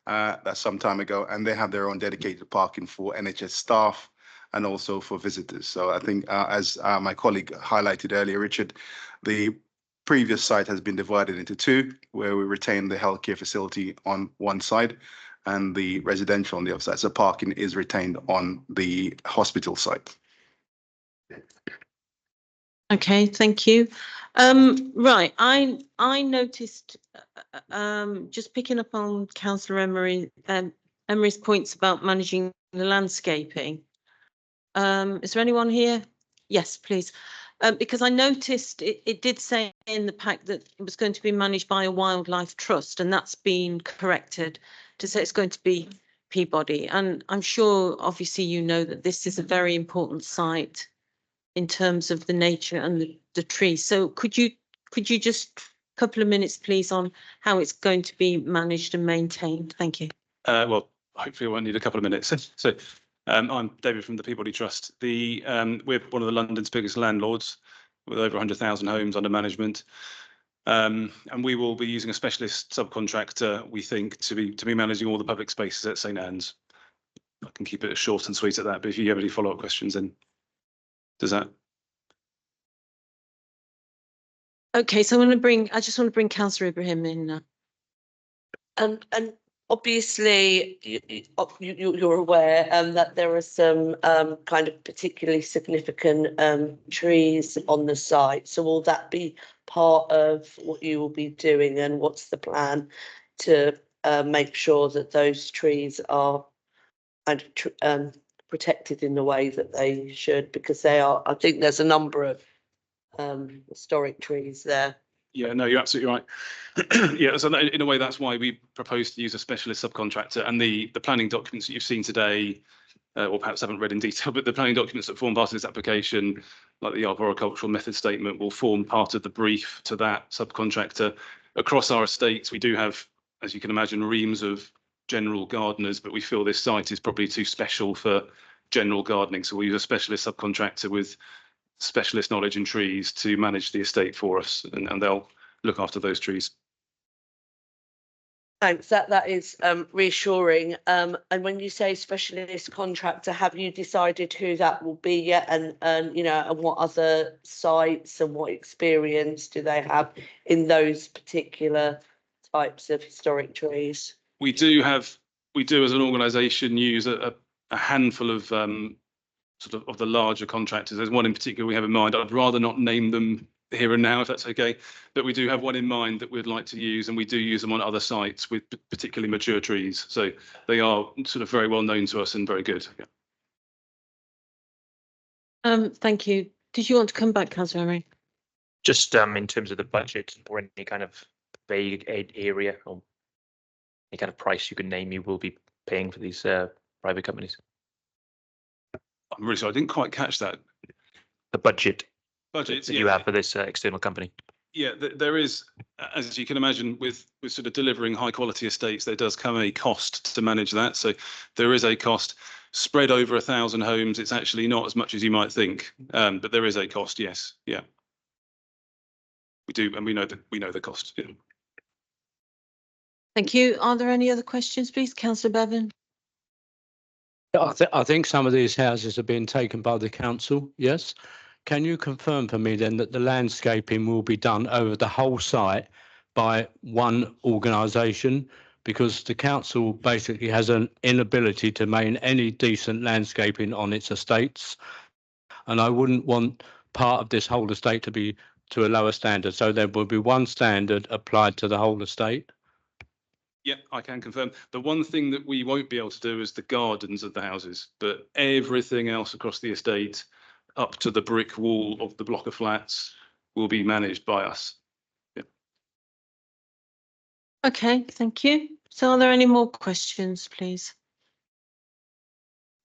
that's some time ago, and they have their own dedicated parking for NHS staff and also for visitors. So I think as my colleague highlighted earlier, Richard, the previous site has been divided into two, where we retain the healthcare facility on one side and the residential on the other side. So parking is retained on the hospital site. Okay, thank you. Right, I noticed, just picking up on Councillor Emery's points about managing the landscaping. Is there anyone here? Yes, please. Because I noticed it did say in the pack that it was going to be managed by a wildlife trust, and that's been corrected to say it's going to be Peabody. And I'm sure, obviously, you know that this is a very important site in terms of the nature and the trees. So could you just a couple of minutes, please, on how it's going to be managed and maintained? Thank you. Well, hopefully I won't need a couple of minutes. So I'm David from the Peabody Trust. We're one of the London's biggest landlords with over 100,000 homes under management. And we will be using a specialist subcontractor, we think, to be managing all the public spaces at St Anne's. I can keep it short and sweet at that, but if you have any follow-up questions, then does that? Okay, so I just want to bring Councillor Ibrahim in now. And obviously you're aware that there are some kind of particularly significant trees on the site. So will that be part of what you will be doing, and what's the plan to make sure that those trees are kind of protected in the way that they should, because they are, I think there's a number of historic trees there. Yeah, no, you're absolutely right. Yeah, so in a way, that's why we propose to use a specialist subcontractor, and the planning documents that you've seen today, or perhaps haven't read in detail, but the planning documents that form part of this application, like the arboricultural method statement, will form part of the brief to that subcontractor. Across our estates, we do have, as you can imagine, reams of general gardeners, but we feel this site is probably too special for general gardening. So we use a specialist subcontractor with specialist knowledge in trees to manage the estate for us, and they'll look after those trees. Thanks. That is reassuring. And when you say specialist contractor, have you decided who that will be yet? And you know, and what other sites and what experience do they have in those particular types of historic trees? We do as an organisation use a handful of sort of the larger contractors. There's one in particular we have in mind. I'd rather not name them here and now, if that's okay. But we do have one in mind that we'd like to use, and we do use them on other sites with particularly mature trees. So they are sort of very well known to us and very good. Yeah. Thank you. Did you want to come back, Councillor Emery? Just in terms of the budget or any kind of vague area or any kind of price you can name you will be paying for these private companies. I'm really sorry, I didn't quite catch that. The budget that you have for this external company. Yeah, there is, as you can imagine, with sort of delivering high quality estates, there does come a cost to manage that. So there is a cost spread over 1,000 homes. It's actually not as much as you might think, but there is a cost. Yes, yeah, we do, and we know the cost. Yeah. Thank you. Are there any other questions, please, Councillor Bevan? I think some of these houses have been taken by the council, yes. Can you confirm for me then that the landscaping will be done over the whole site by one organisation? Because the council basically has an inability to maintain any decent landscaping on its estates. And I wouldn't want part of this whole estate to be to a lower standard. So there will be one standard applied to the whole estate. Yeah, I can confirm. The one thing that we won't be able to do is the gardens of the houses, but everything else across the estate, up to the brick wall of the block of flats, will be managed by us. Yeah. Okay, thank you. So are there any more questions, please?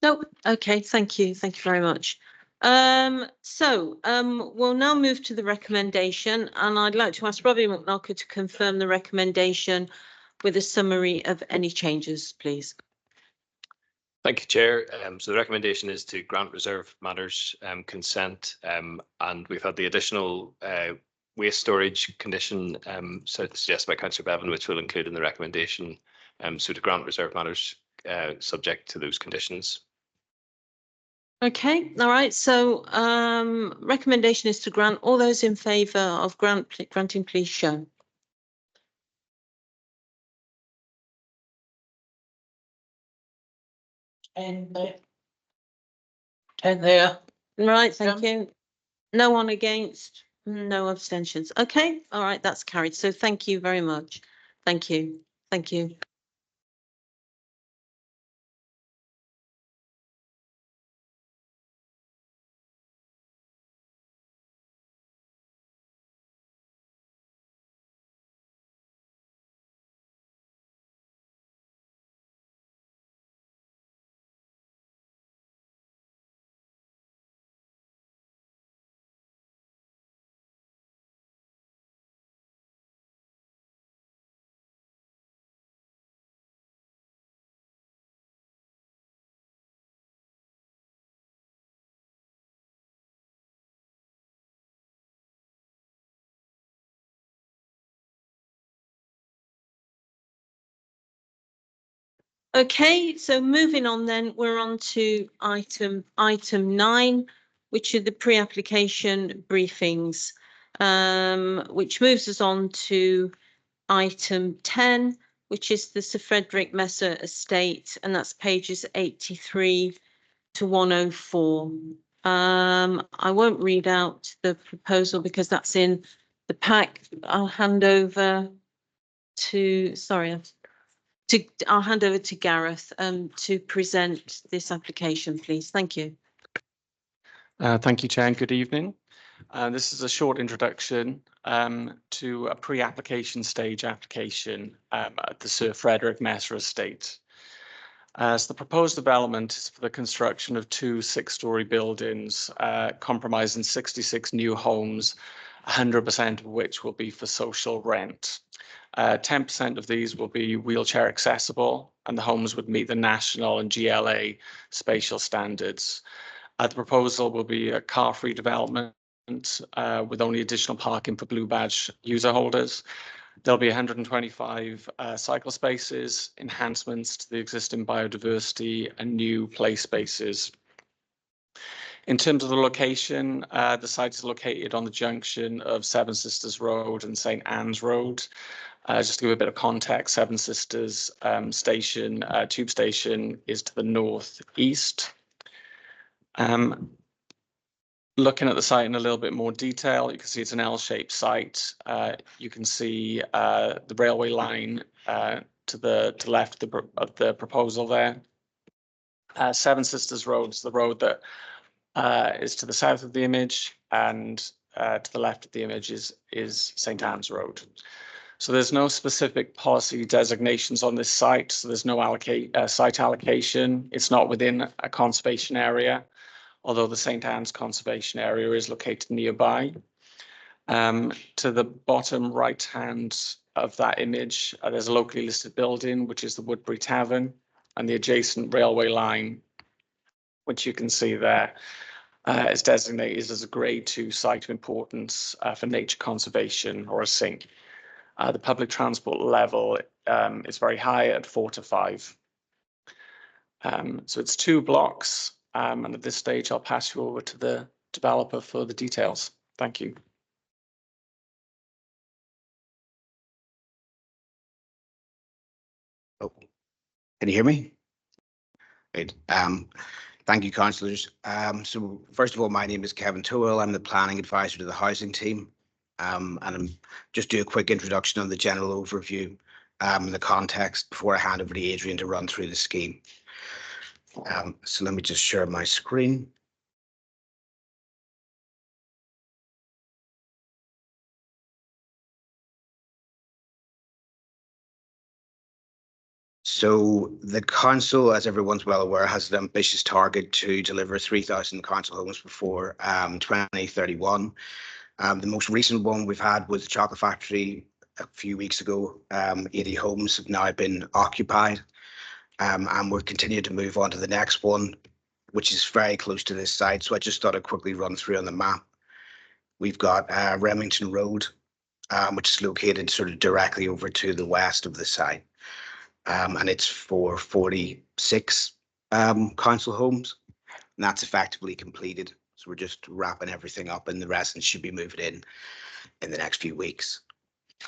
No. Okay, thank you. Thank you very much. We'll now move to the recommendation, and I'd like to ask Robbie McNulty to confirm the recommendation with a summary of any changes, please. Thank you, Chair. So the recommendation is to grant reserve matters consent, and we've had the additional waste storage condition suggested by Councillor Bevan, which will include in the recommendation. So to grant reserve matters subject to those conditions. Okay, all right. So recommendation is to grant. All those in favour of granting, please show. And 10 there. Right, thank you. No one against, no abstentions. Okay, all right, that's carried. So thank you very much. Thank you. Thank you. Okay, so moving on then, we're on to item 9, which are the pre-application briefings, which moves us on to item 10, which is the Sir Frederick Messer estate, and that's pages 83 to 104. I won't read out the proposal because that's in the pack. I'll hand over to, I'll hand over to Gareth to present this application, please. Thank you. Thank you, Chair, and good evening. This is a short introduction to a pre-application stage application at the Sir Frederick Messer estate. So the proposed development is for the construction of 2 6-storey buildings comprising 66 new homes, 100% of which will be for social rent. 10% of these will be wheelchair accessible, and the homes would meet the national and GLA spatial standards. The proposal will be a car-free development with only additional parking for blue badge user holders. There'll be 125 cycle spaces, enhancements to the existing biodiversity, and new play spaces. In terms of the location, the site is located on the junction of Seven Sisters Road and St Anne's Road. Just to give a bit of context, Seven Sisters station, tube station, is to the northeast. Looking at the site in a little bit more detail, you can see it's an L-shaped site. You can see the railway line to the left of the proposal there. Seven Sisters Road is the road that is to the south of the image, and to the left of the image is St Anne's Road. So there's no specific policy designations on this site, so there's no site allocation. It's not within a conservation area, although the St Anne's Conservation Area is located nearby. To the bottom right hand of that image, there's a locally listed building, which is the Woodbury Tavern, and the adjacent railway line, which you can see there, is designated as a Grade 2 site of importance for nature conservation, or a SINC. The public transport level is very high at 4 to 5. So it's 2 blocks. And at this stage, I'll pass you over to the developer for the details. Thank you. Oh, can you hear me? Great. Thank you, councillors. So first of all, my name is Kevin Towell. I'm the planning advisor to the housing team. And I'm just do a quick introduction on the general overview and the context before I hand over to Adrian to run through the scheme. So let me just share my screen. So the council, as everyone's well aware, has an ambitious target to deliver 3,000 council homes before 2031. The most recent one we've had was the Chocolate Factory a few weeks ago. 80 homes have now been occupied. And we'll continue to move on to the next one, which is very close to this site. So I just thought I'd quickly run through on the map. We've got Remington Road, which is located sort of directly over to the west of the site. And it's for 46 council homes, and that's effectively completed. So we're just wrapping everything up, and the residents should be moving in the next few weeks.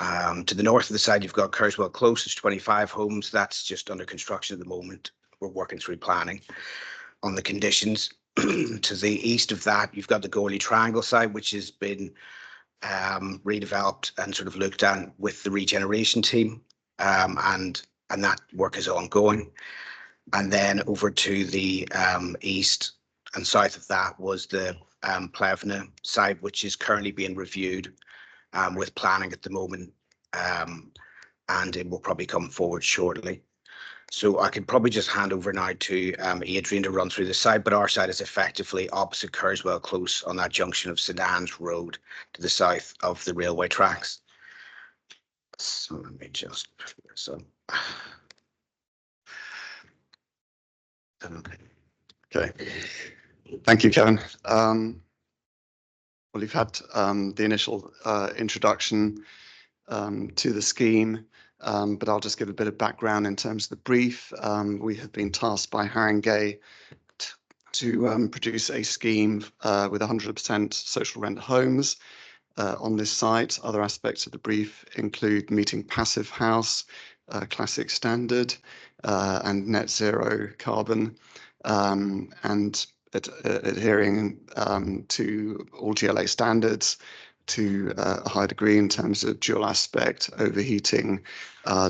To the north of the side, you've got Kerswell Close, it's 25 homes. That's just under construction at the moment. We're working through planning on the conditions. To the east of that, you've got the Gourley Triangle site, which has been redeveloped and sort of looked at with the regeneration team, and that work is ongoing. And then over to the east and south of that was the Plevna site, which is currently being reviewed with planning at the moment, and it will probably come forward shortly. So I could probably just hand over now to Adrian to run through the site, but our site is effectively opposite Kerswell Close on that junction of St Anne's Road to the south of the railway tracks. So let me just put this up. Okay. Thank you, Kevin. Well, you've had the initial introduction to the scheme, but I'll just give a bit of background in terms of the brief. We have been tasked by Haringey to produce a scheme with 100% social rent homes on this site. Other aspects of the brief include meeting passive house, classic standard, and net zero carbon, and adhering to all GLA standards to a high degree in terms of dual aspect, overheating,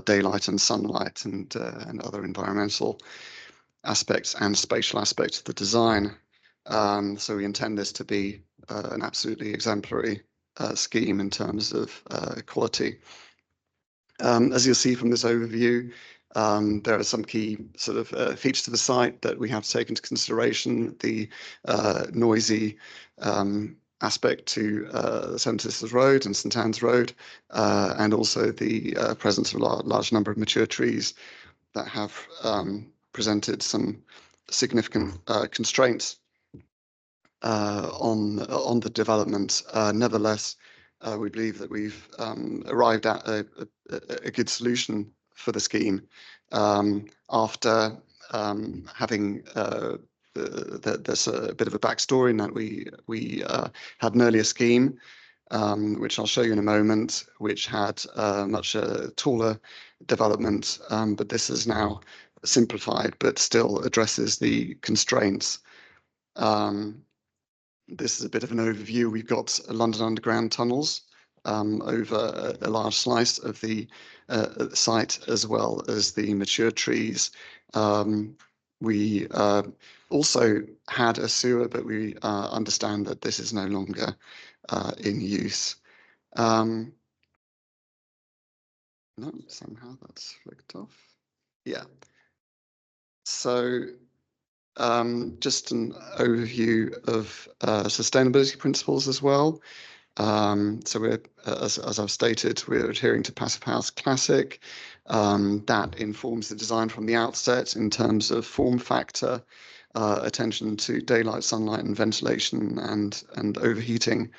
daylight and sunlight, and other environmental aspects and spatial aspects of the design. So we intend this to be an absolutely exemplary scheme in terms of quality. As you'll see from this overview, there are some key sort of features to the site that we have to take into consideration. The noisy aspect to Seven Sisters Road and St Anne's Road, and also the presence of a large number of mature trees that have presented some significant constraints on the development. Nevertheless, we believe that we've arrived at a good solution for the scheme after having there's a bit of a backstory in that we had an earlier scheme, which I'll show you in a moment, which had much taller development, but this is now simplified, but still addresses the constraints. This is a bit of an overview. We've got London Underground tunnels over a large slice of the site, as well as the mature trees. We also had a sewer, but we understand that this is no longer in use. No, somehow that's flicked off. Yeah. So just an overview of sustainability principles as well. So we're, as I've stated, we're adhering to Passive House Classic. That informs the design from the outset in terms of form factor, attention to daylight, sunlight, and ventilation, and overheating.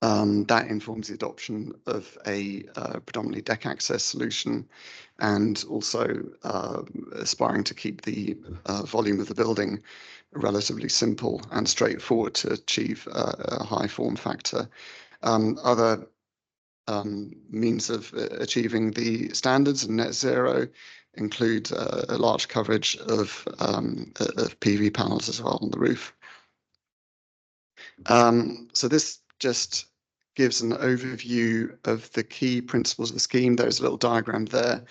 That informs the adoption of a predominantly deck access solution, and also aspiring to keep the volume of the building relatively simple and straightforward to achieve a high form factor. Other means of achieving the standards and net zero include a large coverage of PV panels as well on the roof. So this just gives an overview of the key principles of the scheme. There's a little diagram there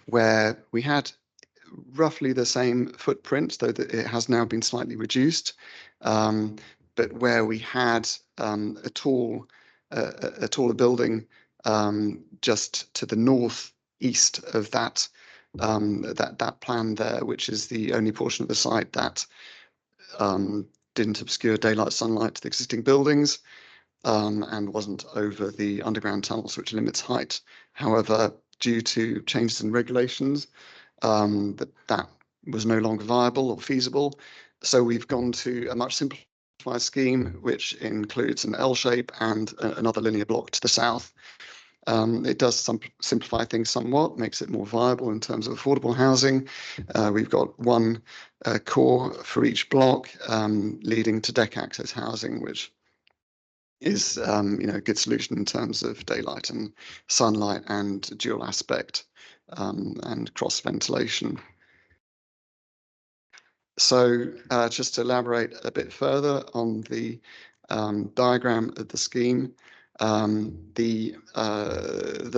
where we had roughly the same footprint, though it has now been slightly reduced, but where we had a taller building just to the northeast of that that plan there, which is the only portion of the site that didn't obscure daylight sunlight to the existing buildings, and wasn't over the underground tunnels, which limits height. However, due to changes in regulations, that was no longer viable or feasible. So we've gone to a much simplified scheme, which includes an L shape and another linear block to the south. It does simplify things somewhat, makes it more viable in terms of affordable housing. We've got one core for each block, leading to deck access housing, which is a good solution in terms of daylight and sunlight and dual aspect and cross ventilation. So just to elaborate a bit further on the diagram of the scheme, the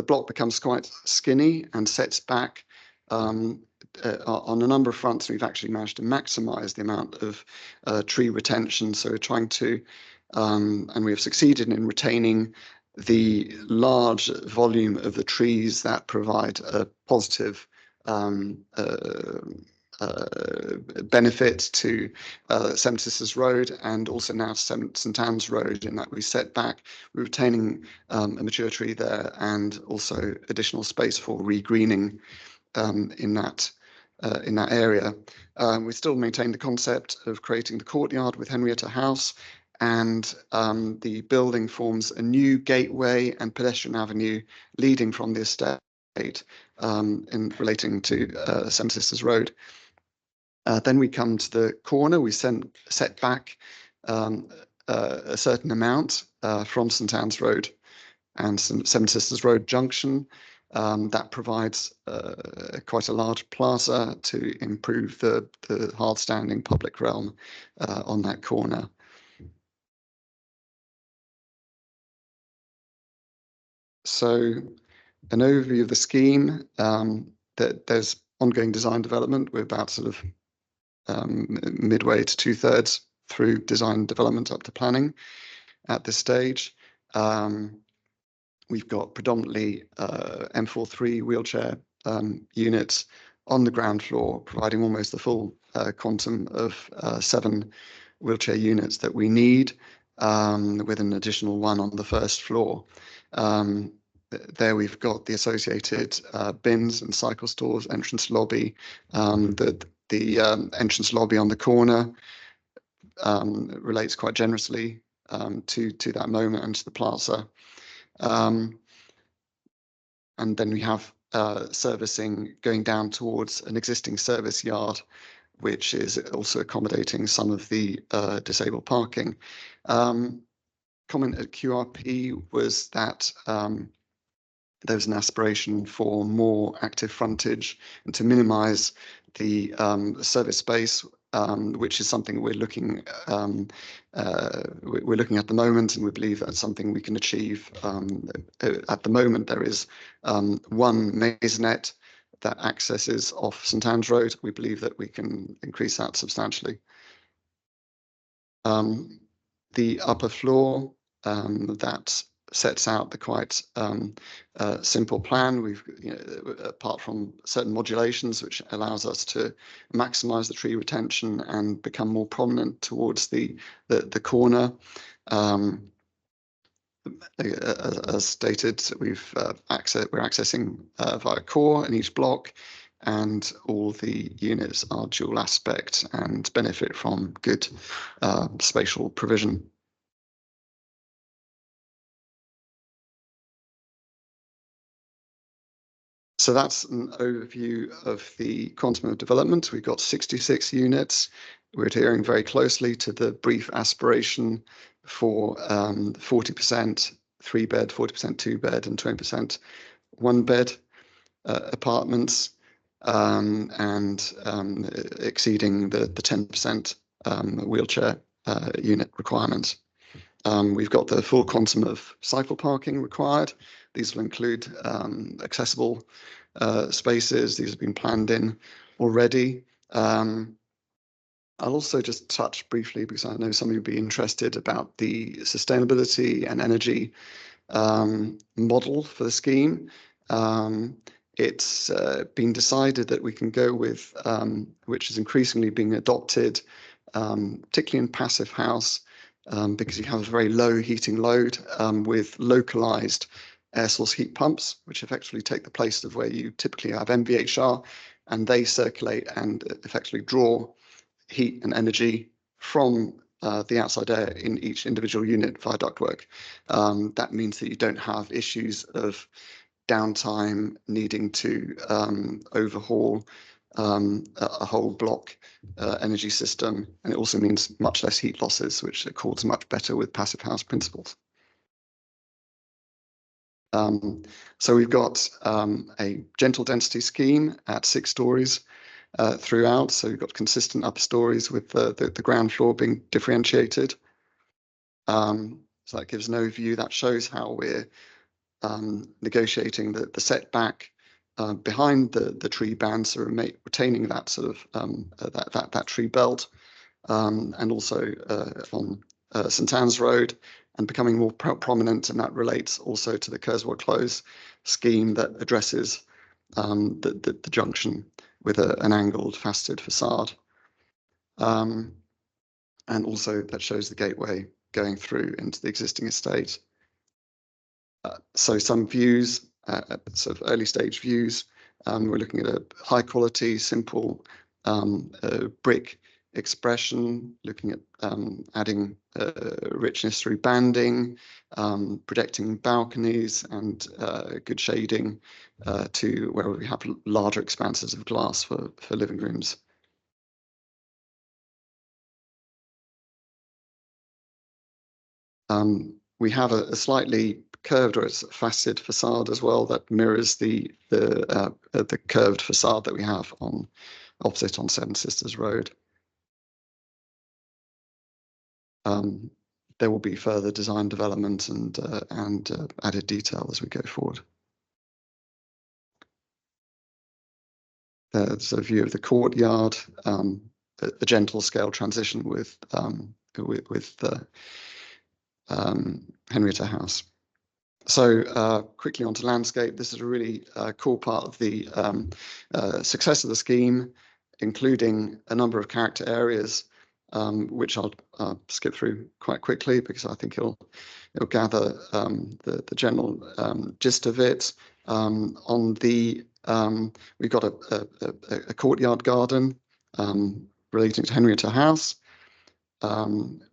block becomes quite skinny and sets back on a number of fronts. We've actually managed to maximize the amount of tree retention. So we're trying to, and we have succeeded in retaining the large volume of the trees that provide a positive benefit to Seven Sisters Road, and also now St Anne's Road, in that we set back, we're retaining a mature tree there, and also additional space for regreening in that area. We still maintain the concept of creating the courtyard with Henrietta House, and the building forms a new gateway and pedestrian avenue leading from the estate in relating to Seven Sisters Road. Then we come to the corner. We set back a certain amount from St Anne's Road and Seven Sisters Road Junction. That provides quite a large plaza to improve the hard-standing public realm on that corner. So an overview of the scheme, that there's ongoing design development. We're about sort of midway to 2/3 through design development up to planning at this stage. We've got predominantly M43 wheelchair units on the ground floor, providing almost the full quantum of 7 wheelchair units that we need, with an additional 1 on the first floor. There we've got the associated bins and cycle stores, entrance lobby. The entrance lobby on the corner relates quite generously to that moment and to the plaza. And then we have servicing going down towards an existing service yard, which is also accommodating some of the disabled parking. Comment at QRP was that there was an aspiration for more active frontage and to minimise the service space, which is something we're looking at the moment, and we believe that's something we can achieve. At the moment, there is one maisonette that accesses off St Anne's Road. We believe that we can increase that substantially. The upper floor that sets out the quite simple plan. We've, apart from certain modulations, which allows us to maximise the tree retention and become more prominent towards the corner. As stated, we're accessing via core in each block, and all the units are dual aspect and benefit from good spatial provision. So that's an overview of the quantum of development. We've got 66 units. We're adhering very closely to the brief aspiration for 40% 3-bed, 40% 2-bed, and 20% 1-bed apartments, and exceeding the 10% wheelchair unit requirement. We've got the full quantum of cycle parking required. These will include accessible spaces. These have been planned in already. I'll also just touch briefly, because I know some of you will be interested, about the sustainability and energy model for the scheme. It's been decided that we can go with, which is increasingly being adopted, particularly in passive house, because you have a very low heating load with localized air source heat pumps, which effectively take the place of where you typically have MVHR, and they circulate and effectively draw heat and energy from the outside air in each individual unit via ductwork. That means that you don't have issues of downtime, needing to overhaul a whole block energy system, and it also means much less heat losses, which accords much better with passive house principles. So we've got a gentle density scheme at 6 stories throughout. So we've got consistent upper stories with the ground floor being differentiated. So that gives an overview. That shows how we're negotiating the setback behind the tree band, so retaining that sort of that tree belt, and also on St Anne's Road, and becoming more prominent, and that relates also to the Kerswell Close scheme that addresses the junction with an angled faceted facade. And also that shows the gateway going through into the existing estate. So some views, sort of early stage views. We're looking at a high quality, simple brick expression, looking at adding richness through banding, protecting balconies, and good shading to where we have larger expanses of glass for living rooms. We have a slightly curved, or it's a faceted facade as well, that mirrors the curved facade that we have on opposite on Seven Sisters Road. There will be further design development and added detail as we go forward. There's a view of the courtyard, a gentle scale transition with the Henrietta House. So quickly onto landscape. This is a really cool part of the success of the scheme, including a number of character areas, which I'll skip through quite quickly because I think it'll gather the general gist of it. On the we've got a courtyard garden relating to Henrietta House.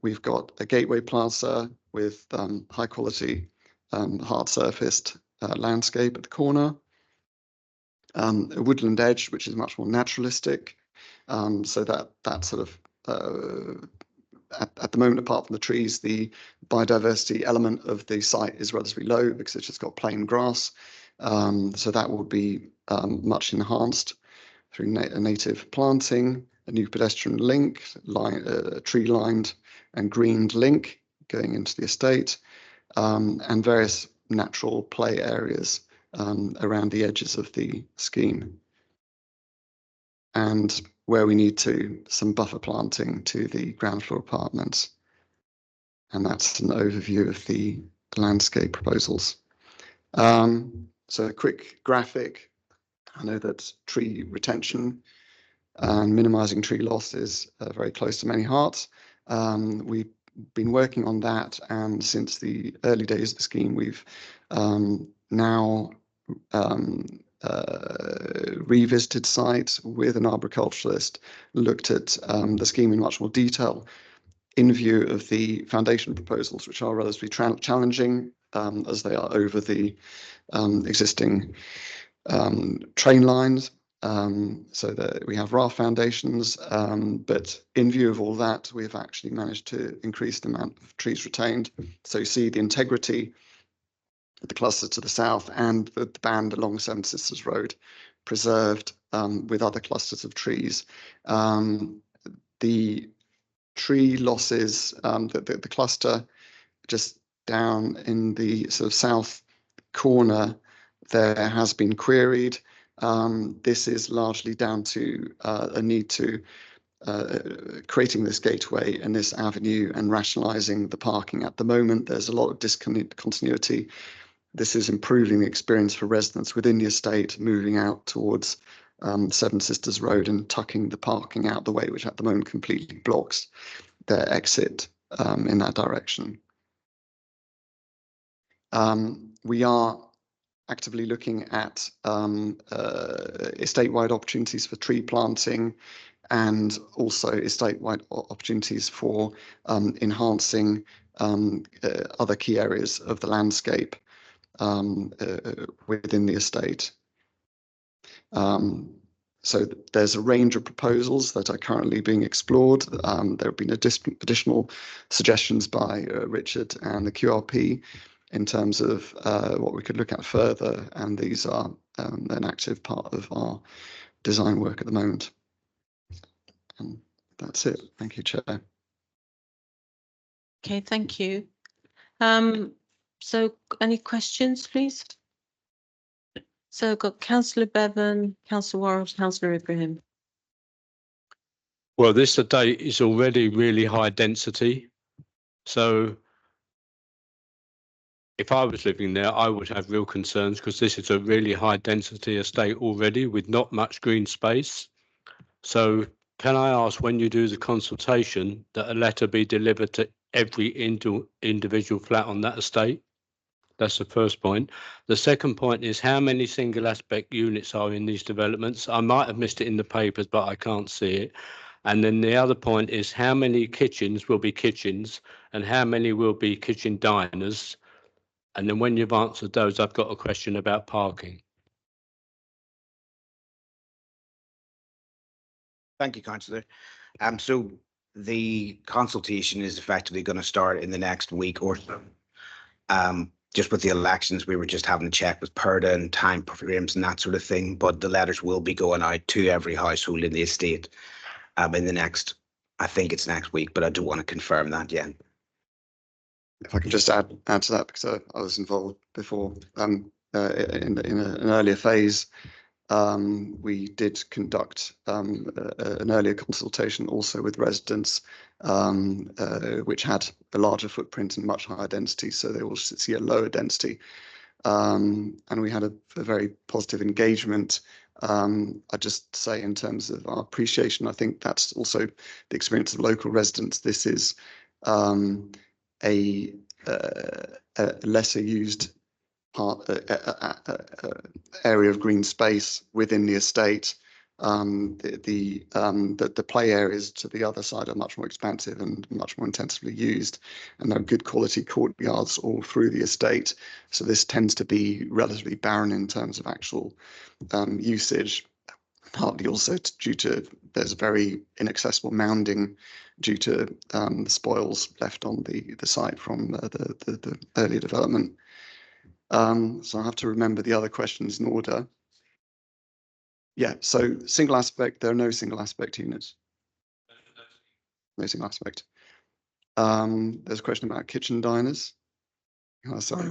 We've got a gateway plaza with high quality hard surfaced landscape at the corner. A woodland edge, which is much more naturalistic. So that sort of at the moment, apart from the trees, the biodiversity element of the site is relatively low because it's just got plain grass. So that will be much enhanced through native planting, a new pedestrian link, tree-lined and greened link going into the estate, and various natural play areas around the edges of the scheme. And where we need to, some buffer planting to the ground floor apartments. And that's an overview of the landscape proposals. So a quick graphic. I know that tree retention and minimizing tree loss is very close to many hearts. We've been working on that, and since the early days of the scheme, we've now revisited sites with an arboriculturalist, looked at the scheme in much more detail in view of the foundation proposals, which are relatively challenging as they are over the existing train lines. So that we have raft foundations, but in view of all that, we've actually managed to increase the amount of trees retained. So you see the integrity of the cluster to the south and the band along Seven Sisters Road preserved with other clusters of trees. The tree losses, the cluster just down in the sort of south corner there has been queried. This is largely down to a need to creating this gateway and this avenue and rationalising the parking. At the moment, there's a lot of discontinuity. This is improving the experience for residents within the estate, moving out towards Seven Sisters Road and tucking the parking out the way, which at the moment completely blocks their exit in that direction. We are actively looking at estate-wide opportunities for tree planting and also estate-wide opportunities for enhancing other key areas of the landscape within the estate. So there's a range of proposals that are currently being explored. There have been additional suggestions by Richard and the QRP in terms of what we could look at further, and these are an active part of our design work at the moment. And that's it. Thank you, Chair. Okay, thank you. So any questions, please? So I've got Councillor Bevan, Councillor Worrell, Councillor Ibrahim. Well, this estate is already really high density. So if I was living there, I would have real concerns because this is a really high density estate already with not much green space. So can I ask, when you do the consultation, that a letter be delivered to every individual flat on that estate? That's the first point. The second point is, how many single aspect units are in these developments? I might have missed it in the papers, but I can't see it. And then the other point is, how many kitchens will be kitchens and how many will be kitchen diners? And then when you've answered those, I've got a question about parking. Thank you, Councillor. So the consultation is effectively going to start in the next week or so. Just with the elections, we were just having a check with PERDA and time frames and that sort of thing. But the letters will be going out to every household in the estate in the next, I think it's next week, but I don't want to confirm that yet. If I can just add to that, because I was involved before in an earlier phase. We did conduct an earlier consultation also with residents, which had a larger footprint and much higher density, so they will see a lower density. And we had a very positive engagement. I just say, in terms of our appreciation, I think that's also the experience of local residents. This is a lesser used part area of green space within the estate. The play areas to the other side are much more expansive and much more intensively used, and there are good quality courtyards all through the estate. So this tends to be relatively barren in terms of actual usage, partly also due to there's very inaccessible mounding due to the spoils left on the site from the earlier development. So I have to remember the other questions in order. Yeah, so single aspect, there are no single aspect units. No single aspect. There's a question about kitchen diners. Oh, sorry.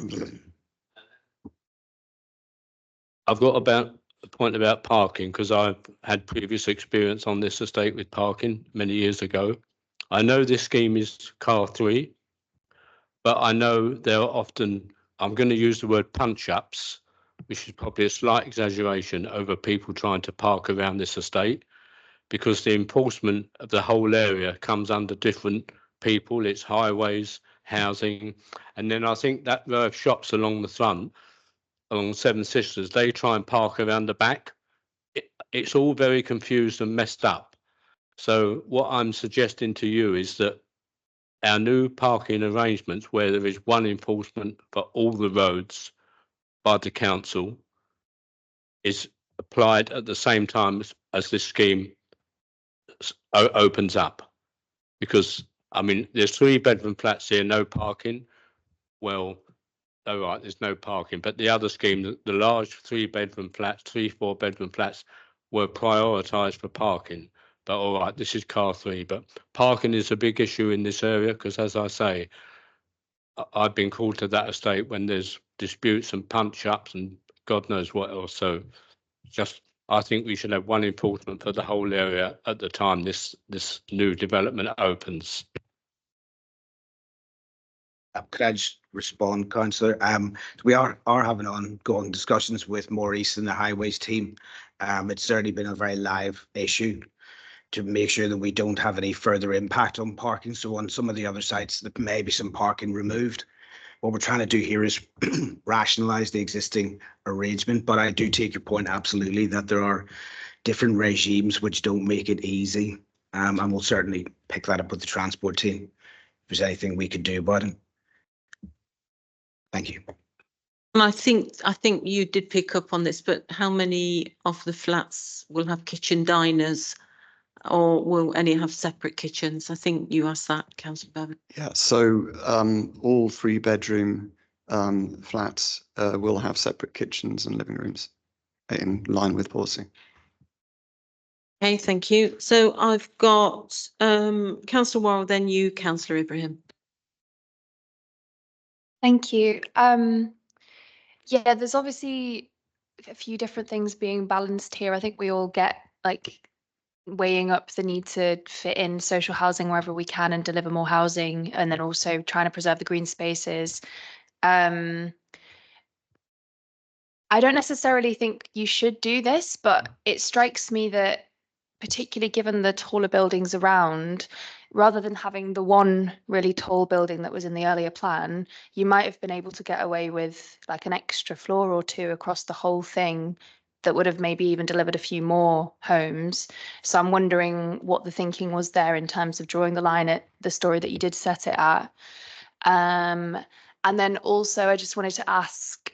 I've got about a point about parking because I've had previous experience on this estate with parking many years ago. I know this scheme is car 3, but I know there are often, I'm going to use the word punch-ups, which is probably a slight exaggeration over people trying to park around this estate, because the enforcement of the whole area comes under different people. It's highways, housing, and then I think that row of shops along the front, along Seven Sisters, they try and park around the back. It's all very confused and messed up. So what I'm suggesting to you is that our new parking arrangements, where there is one enforcement for all the roads by the council, is applied at the same time as this scheme opens up. Because, I mean, there's 3-bedroom flats here, no parking. Well, all right, there's no parking, but the other scheme, the large 3-bedroom flats, 4-bedroom flats were prioritised for parking. But all right, this is car 3, but parking is a big issue in this area because, as I say, I've been called to that estate when there's disputes and punch-ups and God knows what else. So just, I think we should have one enforcement for the whole area at the time this new development opens. Could I just respond, Councillor? We are having ongoing discussions with Maurice and the Highways team. It's certainly been a very live issue to make sure that we don't have any further impact on parking. So on some of the other sites, there may be some parking removed. What we're trying to do here is rationalise the existing arrangement. But I do take your point absolutely that there are different regimes which don't make it easy. And we'll certainly pick that up with the transport team if there's anything we could do about it. Thank you. And I think you did pick up on this, but how many of the flats will have kitchen diners, or will any have separate kitchens? I think you asked that, Councillor Bevan. Yeah, so all 3-bedroom flats will have separate kitchens and living rooms in line with policy. Okay, thank you. So I've got Councillor Worrell, then you, Councillor Ibrahim. Thank you. Yeah, there's obviously a few different things being balanced here. I think we all get like weighing up the need to fit in social housing wherever we can and deliver more housing, and then also trying to preserve the green spaces. I don't necessarily think you should do this, but it strikes me that particularly given the taller buildings around, rather than having the one really tall building that was in the earlier plan, you might have been able to get away with like an extra floor or 2 across the whole thing that would have maybe even delivered a few more homes. So I'm wondering what the thinking was there in terms of drawing the line at the story that you did set it at. And then also I just wanted to ask,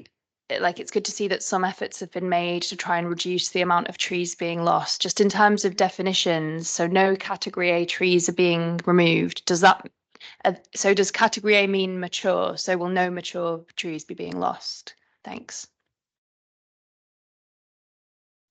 like, it's good to see that some efforts have been made to try and reduce the amount of trees being lost, just in terms of definitions. So no category A trees are being removed. Does that, so does category A mean mature? So will no mature trees be being lost? Thanks.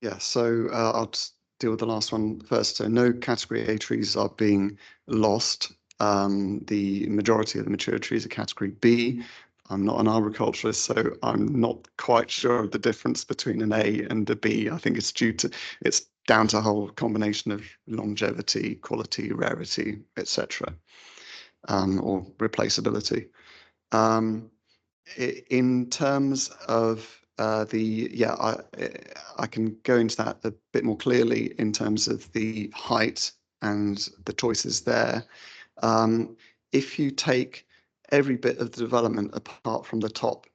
Yeah, so I'll just deal with the last one first. So no category A trees are being lost. The majority of the mature trees are category B. I'm not an arboriculturist, so I'm not quite sure of the difference between an A and a B. I think it's down to a whole combination of longevity, quality, rarity, etc., or replaceability. In terms of I can go into that a bit more clearly in terms of the height and the choices there. If you take every bit of the development apart from the top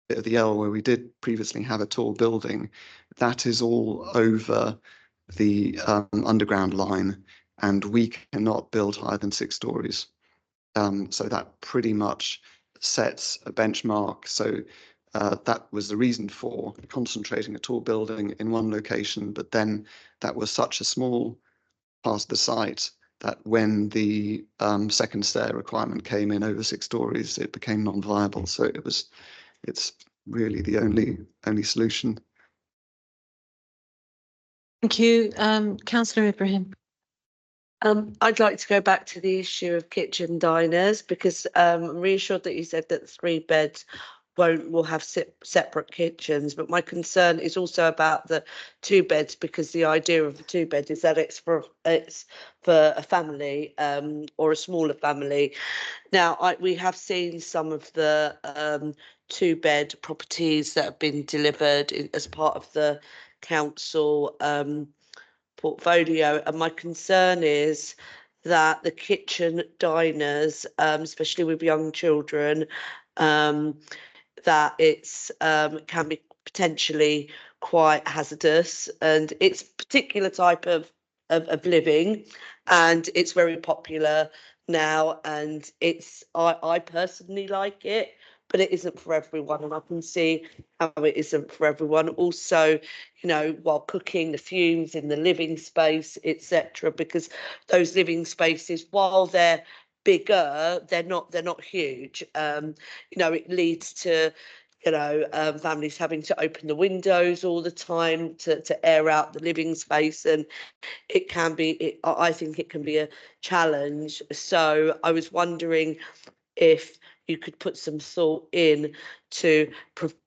bit of the L where we did previously have a tall building, that is all over the underground line, and we cannot build higher than 6 stories. So that pretty much sets a benchmark. So that was the reason for concentrating a tall building in one location, but then that was such a small part of the site that when the second stair requirement came in over 6 stories, it became non-viable. So it's really the only solution. Thank you. Councillor Ibrahim. I'd like to go back to the issue of kitchen diners, because I'm reassured that you said that 3 beds will have separate kitchens, but my concern is also about the 2 beds, because the idea of a 2 bed is that it's for a family or a smaller family. Now we have seen some of the 2 bed properties that have been delivered as part of the council portfolio, and my concern is that the kitchen diners, especially with young children, that it's can be potentially quite hazardous, and it's a particular type of living, and it's very popular now, and I personally like it, but it isn't for everyone, and I can see how it isn't for everyone. Also, you know, while cooking, the fumes in the living space, etc., because those living spaces, while they're bigger, they're not huge. You know, it leads to, you know, families having to open the windows all the time to air out the living space, and it can be, I think it can be a challenge. So I was wondering if you could put some thought in to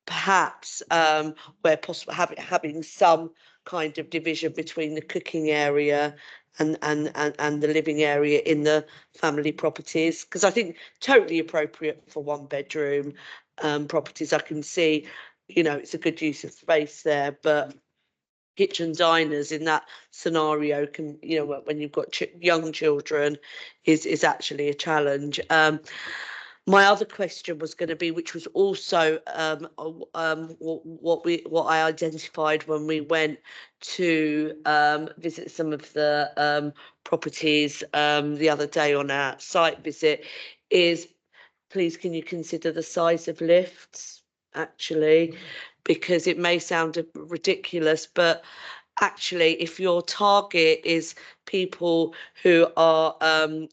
perhaps where possible having some kind of division between the cooking area and the living area in the family properties, because I think totally appropriate for 1 bedroom properties. I can see, you know, it's a good use of space there, but kitchen diners in that scenario can, you know, when you've got young children, is actually a challenge. My other question was going to be, which was also what I identified when we went to visit some of the properties the other day on our site visit, is please can you consider the size of lifts, actually, because it may sound ridiculous, but actually, if your target is people who are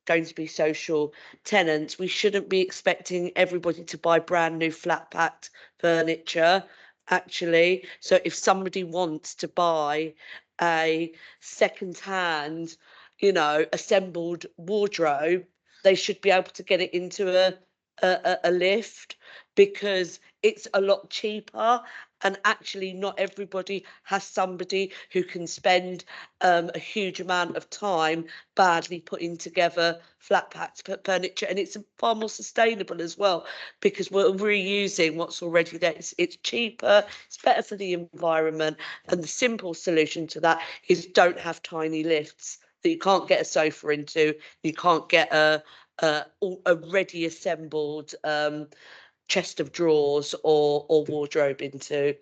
going to be social tenants, we shouldn't be expecting everybody to buy brand new flat packed furniture, actually. So if somebody wants to buy a second-hand, you know, assembled wardrobe, they should be able to get it into a lift, because it's a lot cheaper, and actually not everybody has somebody who can spend a huge amount of time badly putting together flat packed furniture, and it's far more sustainable as well, because we're reusing what's already there. It's cheaper, it's better for the environment, and the simple solution to that is don't have tiny lifts that you can't get a sofa into, you can't get a ready assembled chest of drawers or wardrobe into.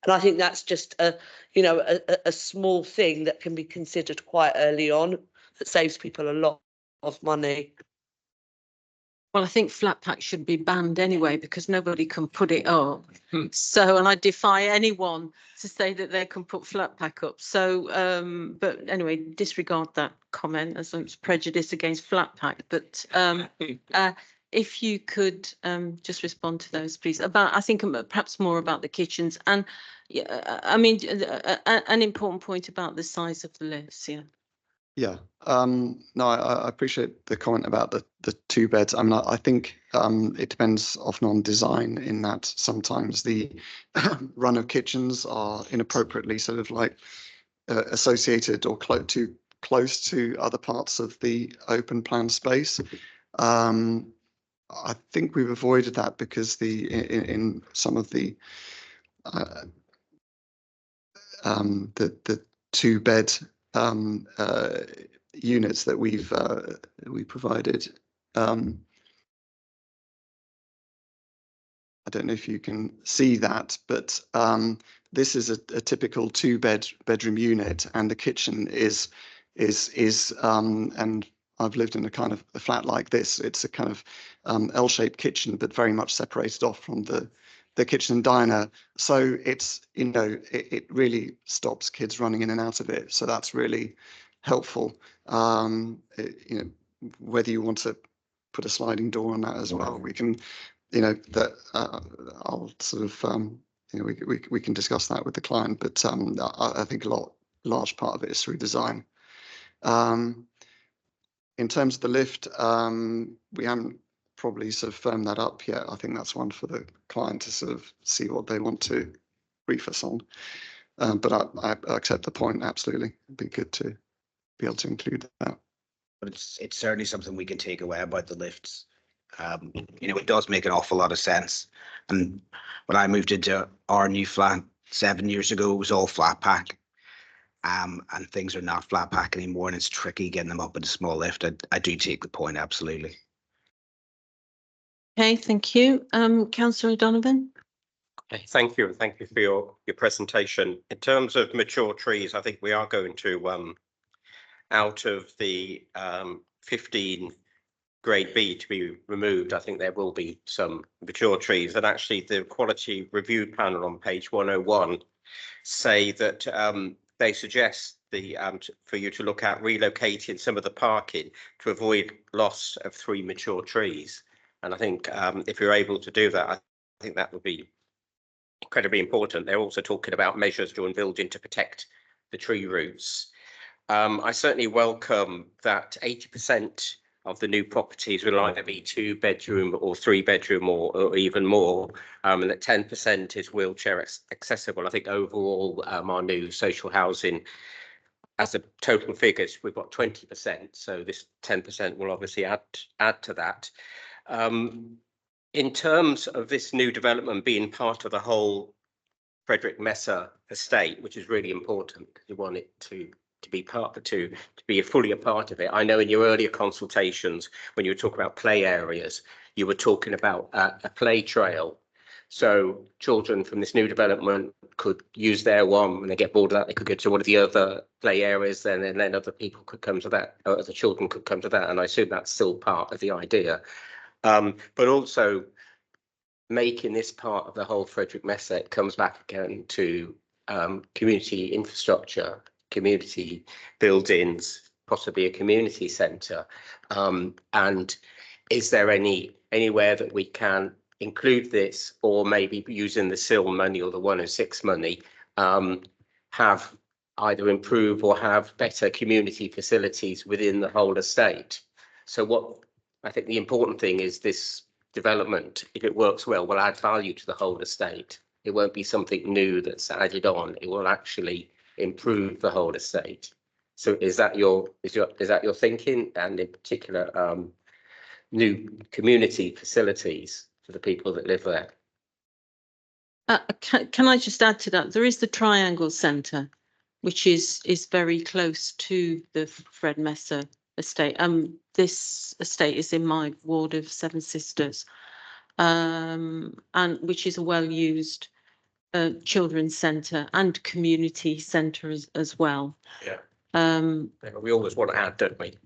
And I think that's just a, you know, a small thing that can be considered quite early on that saves people a lot of money. Well, I think flat pack should be banned anyway, because nobody can put it up. So, and I defy anyone to say that they can put flat pack up. So, but anyway, disregard that comment as it's prejudice against flat pack. But if you could just respond to those, please. About, I think perhaps more about the kitchens, and yeah, I mean, an important point about the size of the lifts. Yeah. Yeah, no, I appreciate the comment about the 2 beds. I mean, I think it depends often on design, in that sometimes the run of kitchens are inappropriately sort of like associated or too close to other parts of the open plan space. I think we've avoided that because in some of the 2 bed units that we provided. I don't know if you can see that, but this is a typical bedroom unit, and the kitchen is and I've lived in a kind of a flat like this. It's a kind of L-shaped kitchen, but very much separated off from the kitchen and diner. So it's, you know, it really stops kids running in and out of it. So that's really helpful. You know, whether you want to put a sliding door on that as well, we can, you know, that I'll sort of, you know, we can discuss that with the client, but I think large part of it is through design. In terms of the lift, we haven't probably sort of firmed that up yet. I think that's one for the client to sort of see what they want to brief us on. But I accept the point, absolutely. It'd be good to be able to include that. But it's certainly something we can take away about the lifts. You know, it does make an awful lot of sense. And when I moved into our new flat 7 years ago, it was all flat pack. And things are not flat pack anymore, and it's tricky getting them up in a small lift. I do take the point, absolutely. Okay, thank you. Councillor Donovan. Okay, thank you. Thank you for your presentation. In terms of mature trees, I think we are going to out of the 15 grade B to be removed, I think there will be some mature trees. And actually the quality review panel on page 101 say that they suggest for you to look at relocating some of the parking to avoid loss of 3 mature trees. And I think if you're able to do that, I think that would be incredibly important. They're also talking about measures during building to protect the tree roots. I certainly welcome that 80% of the new properties will either be 2-bedroom or 3-bedroom or even more, and that 10% is wheelchair accessible. I think overall our new social housing, as a total figures, we've got 20%. So this 10% will obviously add to that. In terms of this new development being part of the whole Frederick Messer estate, which is really important because you want it to be part to be fully a part of it. I know in your earlier consultations, when you were talking about play areas, you were talking about a play trail. So children from this new development could use their one. When they get bored of that, they could go to one of the other play areas, and then other people could come to that, or other children could come to that. And I assume that's still part of the idea. But also making this part of the whole Frederick Messer, it comes back again to community infrastructure, community buildings, possibly a community centre. And is there anywhere that we can include this, or maybe using the SIL money or the 106 money, have either improve or have better community facilities within the whole estate? So what I think the important thing is this development, if it works well, will add value to the whole estate. It won't be something new that's added on. It will actually improve the whole estate. So is that your thinking, and in particular new community facilities for the people that live there? Can I just add to that? There is the Triangle Centre, which is very close to the Fred Messer estate. This estate is in my ward of Seven Sisters, and which is a well-used children's centre and community centre as well. Yeah. We always want to add, don't we?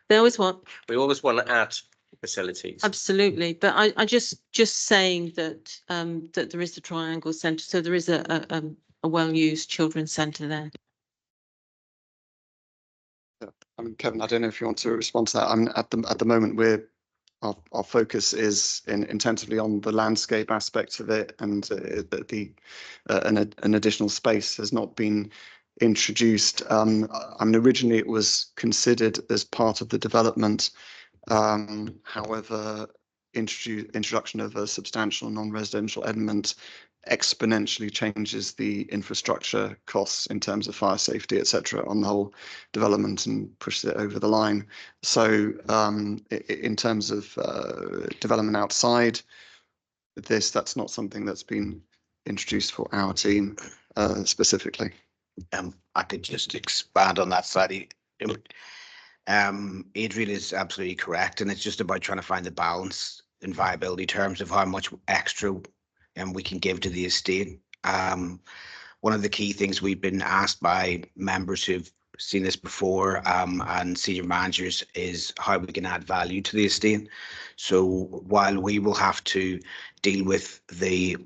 They always want. We always want to add facilities. Absolutely, but I just saying that that there is the Triangle Centre, so there is a well-used children's centre there. I mean, Kevin, I don't know if you want to respond to that. I mean, at the moment, our focus is intensively on the landscape aspect of it, and an additional space has not been introduced. I mean, originally it was considered as part of the development. However, introduction of a substantial non-residential element exponentially changes the infrastructure costs in terms of fire safety, etc., on the whole development, and pushes it over the line. So in terms of development outside this, that's not something that's been introduced for our team specifically. I could just expand on that slightly. Adrian is absolutely correct, and it's just about trying to find the balance in viability terms of how much extra and we can give to the estate. One of the key things we've been asked by members who've seen this before and senior managers is how we can add value to the estate. So while we will have to deal with the,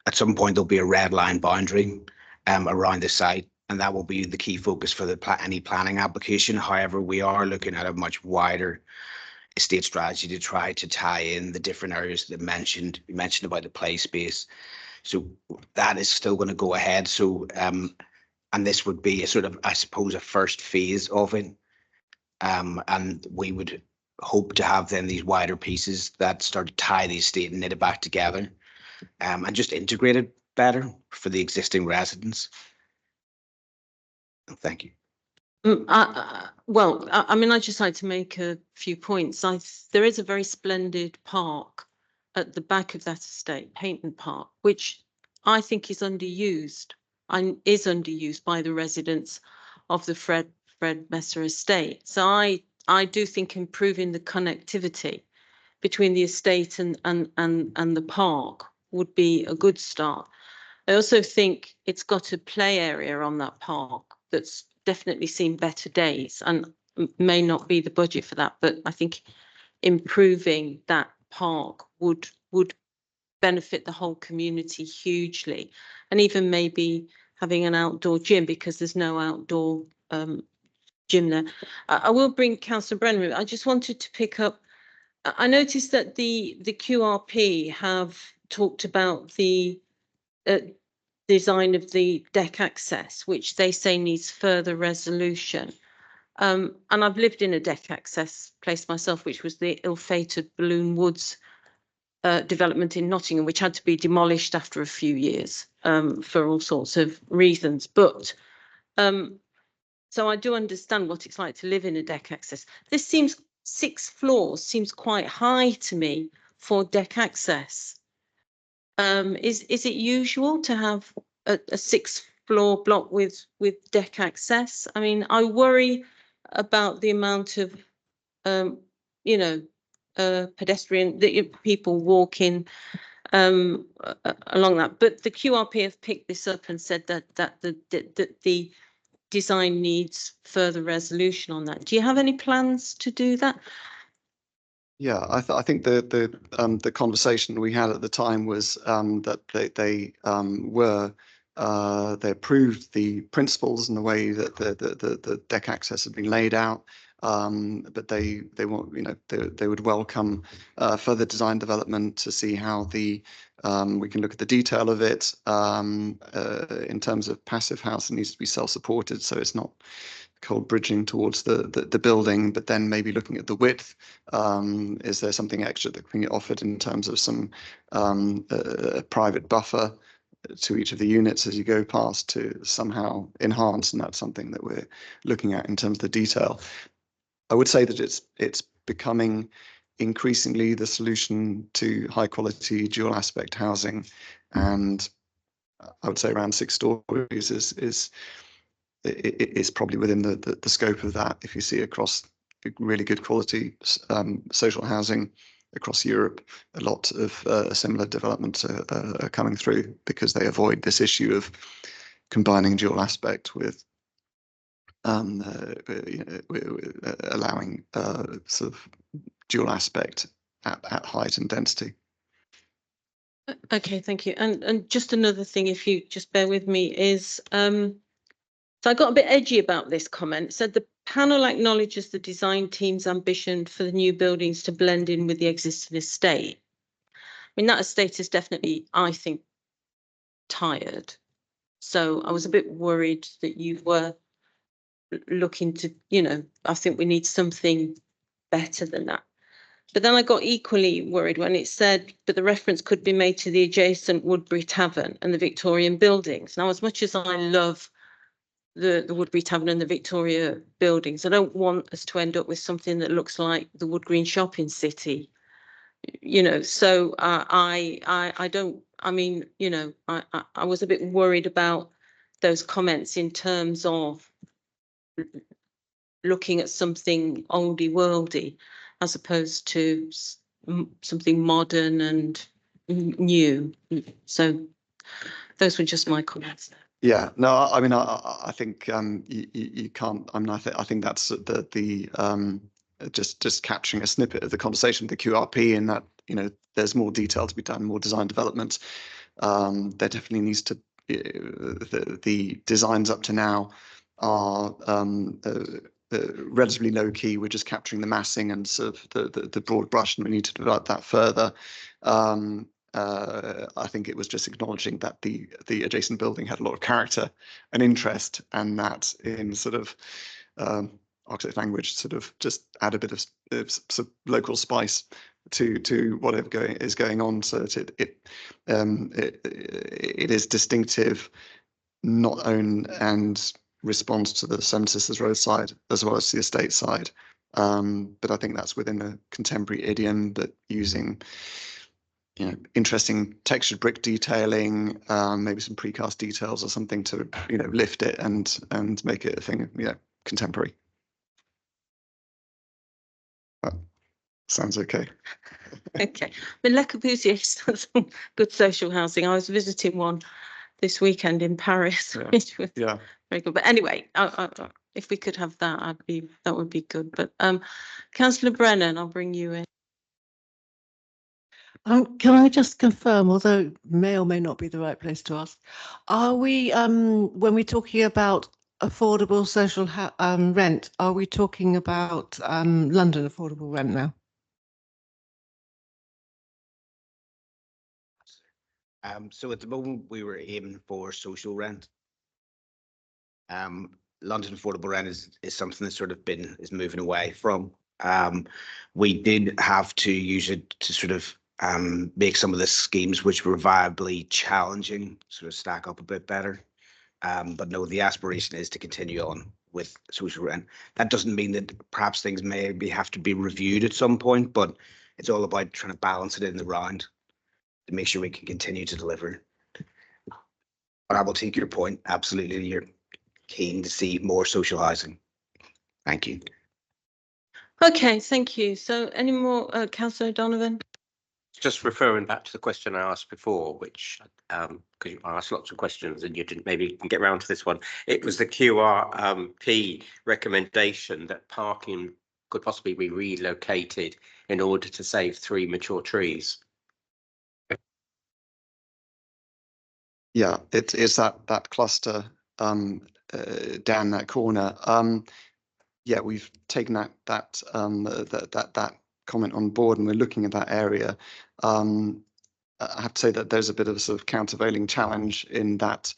at some point there'll be a red line boundary around the site, and that will be the key focus for any planning application. However, we are looking at a much wider estate strategy to try to tie in the different areas that you mentioned about the play space. So that is still going to go ahead. So and this would be a sort of, I suppose, a first phase of it. And we would hope to have then these wider pieces that start to tie the estate and knit it back together, and just integrate it better for the existing residents. Thank you. Well, I mean, I'd just like to make a few points. There is a very splendid park at the back of that estate, Paynton Park, which I think is underused and is underused by the residents of the Fred Messer estate. So I do think improving the connectivity between the estate and the park would be a good start. I also think it's got a play area on that park that's definitely seen better days, and may not be the budget for that, but I think improving that park would benefit the whole community hugely, and even maybe having an outdoor gym, because there's no outdoor gym there. I will bring Councillor Brennan. I just wanted to pick up, I noticed that the QRP have talked about the design of the deck access, which they say needs further resolution. And I've lived in a deck access place myself, which was the ill-fated Balloon Woods development in Nottingham, which had to be demolished after a few years for all sorts of reasons. But so I do understand what it's like to live in a deck access. This seems 6 floors seems quite high to me for deck access. Is it usual to have a 6-floor block with deck access? I mean, I worry about the amount of pedestrian people walking along that. But the QRP have picked this up and said that the design needs further resolution on that. Do you have any plans to do that? Yeah, I think the conversation we had at the time was that they approved the principles and the way that the deck access had been laid out, but they want, they would welcome further design development to see how we can look at the detail of it. In terms of passive house, it needs to be self-supported, so it's not cold bridging towards the building, but then maybe looking at the width. Is there something extra that can be offered in terms of some private buffer to each of the units as you go past to somehow enhance? And that's something that we're looking at in terms of the detail. I would say that it's becoming increasingly the solution to high quality dual aspect housing, and I would say around 6 stories is probably within the scope of that. If you see across really good quality social housing across Europe, a lot of similar developments are coming through because they avoid this issue of combining dual aspect with allowing sort of dual aspect at height and density. Okay, thank you. And just another thing, if you just bear with me, is so I got a bit edgy about this comment. It said the panel acknowledges the design team's ambition for the new buildings to blend in with the existing estate. I mean, that estate is definitely, I think, tired. So I was a bit worried that you were looking to, I think we need something better than that. But then I got equally worried when it said, but the reference could be made to the adjacent Woodbury Tavern and the Victorian buildings. Now, as much as I love the Woodbury Tavern and the Victoria buildings, I don't want us to end up with something that looks like the Wood Green Shopping City, so I don't, I mean, I was a bit worried about those comments in terms of looking at something oldie worldy as opposed to something modern and new. So those were just my comments. Yeah, no, I mean, I think you can't. I mean, I think that's the just capturing a snippet of the conversation with the QRP, and that there's more detail to be done, more design development. There definitely needs to the designs up to now are relatively low key. We're just capturing the massing and sort of the broad brush, and we need to develop that further. I think it was just acknowledging that the adjacent building had a lot of character and interest, and that in sort of architect language, sort of just add a bit of sort of local spice to whatever is going on, so that it is distinctive, not own and responds to the Seven Sisters Road side as well as the estate side. But I think that's within a contemporary idiom, but using interesting textured brick detailing, maybe some precast details or something to lift it and make it a thing contemporary. Sounds okay. Okay, but Le Corbusier has some good social housing. I was visiting one this weekend in Paris, which was very good. But anyway, if we could have that, that would be good. But Councillor Brennan, I'll bring you in. Can I just confirm, although may or may not be the right place to ask, are we, when we're talking about affordable social rent, are we talking about London affordable rent now? So at the moment we were aiming for social rent. London affordable rent is something that's sort of is moving away from. We did have to use it to sort of make some of the schemes which were viably challenging sort of stack up a bit better. But no, the aspiration is to continue on with social rent. That doesn't mean that perhaps things maybe have to be reviewed at some point, but it's all about trying to balance it in the round to make sure we can continue to deliver. But I will take your point. Absolutely, you're keen to see more social housing. Thank you. Okay, thank you. So any more, Councillor Donovan? Just referring back to the question I asked before, which because you asked lots of questions and you didn't maybe get round to this one. It was the QRP recommendation that parking could possibly be relocated in order to save 3 mature trees. Yeah, it's that cluster down that corner. Yeah, we've taken that comment on board, and we're looking at that area. I have to say that there's a bit of a sort of countervailing challenge in that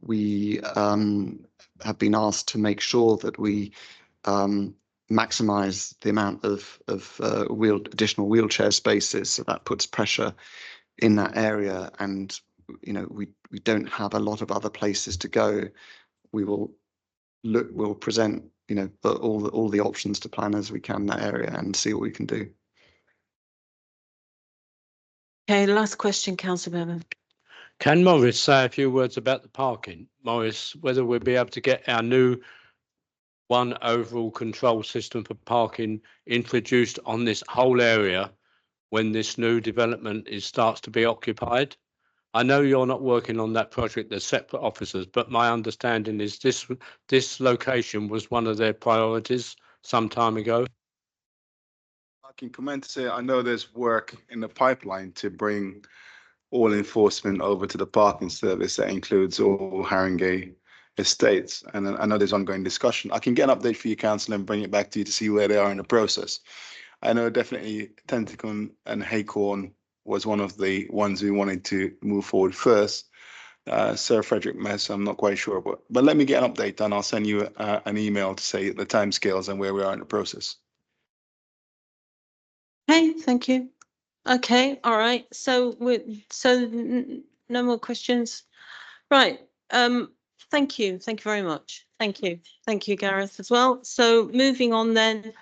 we have been asked to make sure that we maximize the amount of additional wheelchair spaces, so that puts pressure in that area, and we don't have a lot of other places to go. We'll present all the options to planners we can in that area and see what we can do. Okay, last question, Councillor Bevan. Can Maurice say a few words about the parking? Maurice, whether we'll be able to get our new one overall control system for parking introduced on this whole area when this new development starts to be occupied? I know you're not working on that project, they're separate officers, but my understanding is this location was one of their priorities some time ago. I can comment to say I know there's work in the pipeline to bring all enforcement over to the parking service that includes all Haringey estates, and I know there's ongoing discussion. I can get an update for you, Councillor, and bring it back to you to see where they are in the process. I know definitely Tenticon and Haycorn was one of the ones we wanted to move forward first. Sir Frederick Mess, I'm not quite sure, but let me get an update and I'll send you an email to say the timescales and where we are in the process. Okay, thank you. Okay, all right. So no more questions. Right. Thank you. Thank you very much. Thank you. Thank you, Gareth, as well. So moving on then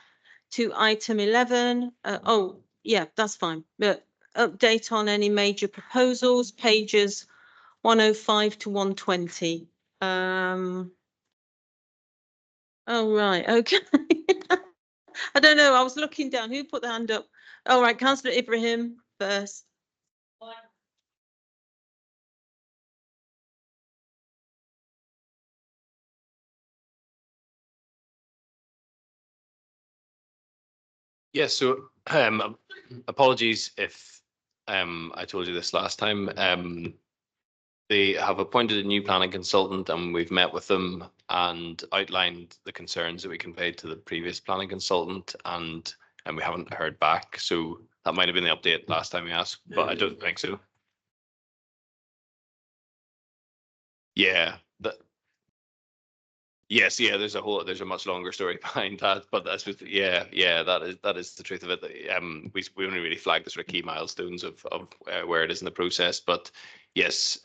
to item 11. Oh, yeah, that's fine. But update on any major proposals, pages 105 to 120. Oh, right. Okay. I don't know. I was looking down. Who put the hand up? All right, Councillor Ibrahim. first. Yes, so apologies if I told you this last time. They have appointed a new planning consultant and we've met with them and outlined the concerns that we conveyed to the previous planning consultant and we haven't heard back. So that might have been the update last time we asked, but I don't think so. Yeah, yes, yeah, there's a much longer story behind that, but that's with, that is the truth of it. We only really flagged the sort of key milestones of where it is in the process, but yes,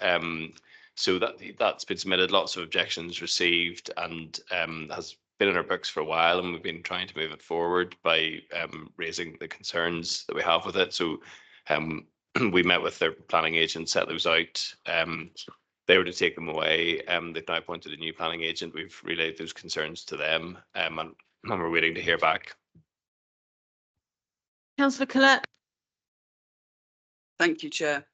so that's been submitted, lots of objections received, and has been in our books for a while, and we've been trying to move it forward by raising the concerns that we have with it. So we met with their planning agent, set those out. They were to take them away. They've now appointed a new planning agent. We've relayed those concerns to them, and we're waiting to hear back. Councillor Collette. Thank you, Chair.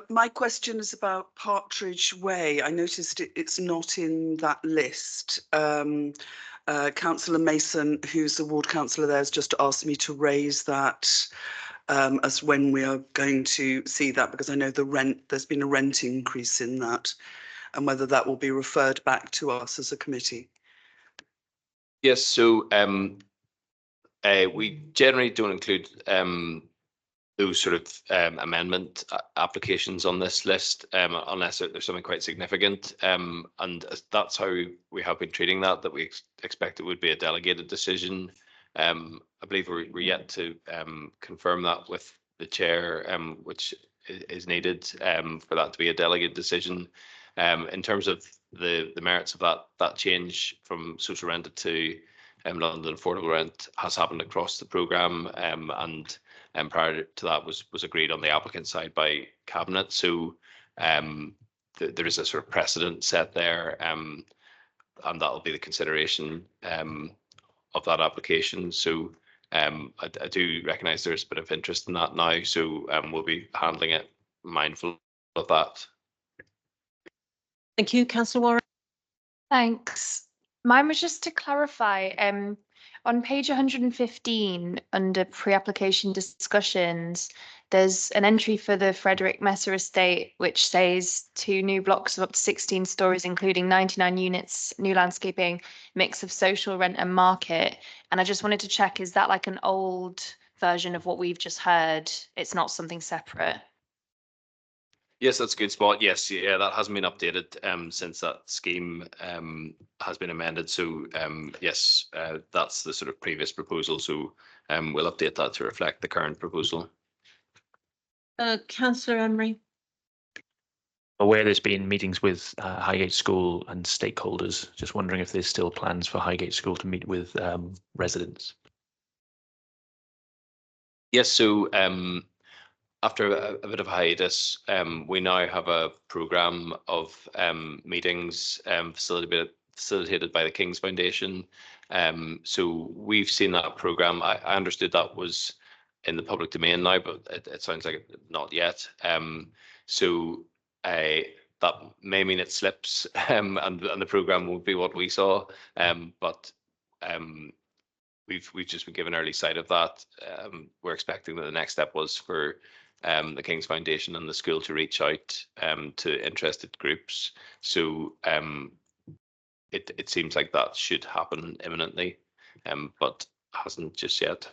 My question is about Partridge Way. I noticed it's not in that list. Councillor Mason, who's the ward councillor there, has just asked me to raise that as when we are going to see that, because I know there's been a rent increase in that, and whether that will be referred back to us as a committee. Yes, so we generally don't include those sort of amendment applications on this list unless there's something quite significant, and that's how we have been treating that we expect it would be a delegated decision. I believe we're yet to confirm that with the chair, which is needed for that to be a delegate decision. In terms of the merits of that change from social rent to London affordable rent has happened across the programme, and prior to that was agreed on the applicant side by cabinet. So there is a sort of precedent set there, and that will be the consideration of that application. So I do recognise there's a bit of interest in that now, so we'll be handling it mindful of that. Thank you, Councillor Warren. Thanks. Mine was just to clarify, on page 115, under pre-application discussions, there's an entry for the Frederick Messer estate, which says 2 new blocks of up to 16 stories, including 99 units, new landscaping, mix of social, rent and market. And I just wanted to check, is that like an old version of what we've just heard? It's not something separate? Yes, that's a good spot. Yes, yeah, that hasn't been updated since that scheme has been amended. So yes, that's the sort of previous proposal. So we'll update that to reflect the current proposal. Councillor Emery. Aware there's been meetings with Highgate School and stakeholders. Just wondering if there's still plans for Highgate School to meet with residents. Yes, so after a bit of a hiatus, we now have a programme of meetings facilitated by the King's Foundation. So we've seen that programme. I understood that was in the public domain now, but it sounds like not yet. So that may mean it slips, and the programme won't be what we saw. But we've just been given early sight of that. We're expecting that the next step was for the King's Foundation and the school to reach out to interested groups. So it seems like that should happen imminently, but hasn't just yet.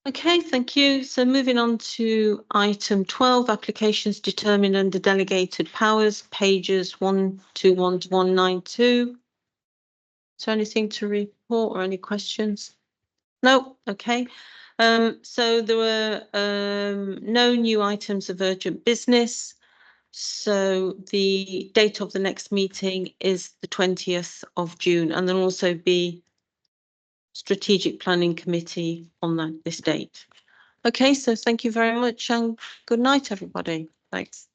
Okay, thank you. So moving on to item 12, applications determined under delegated powers, pages 121 to 192. So anything to report or any questions? No, okay. So there were no new items of urgent business. So the date of the next meeting is the 20th of June, and there'll also be Strategic Planning Committee on this date. Okay, so thank you very much and good night, everybody. Thanks.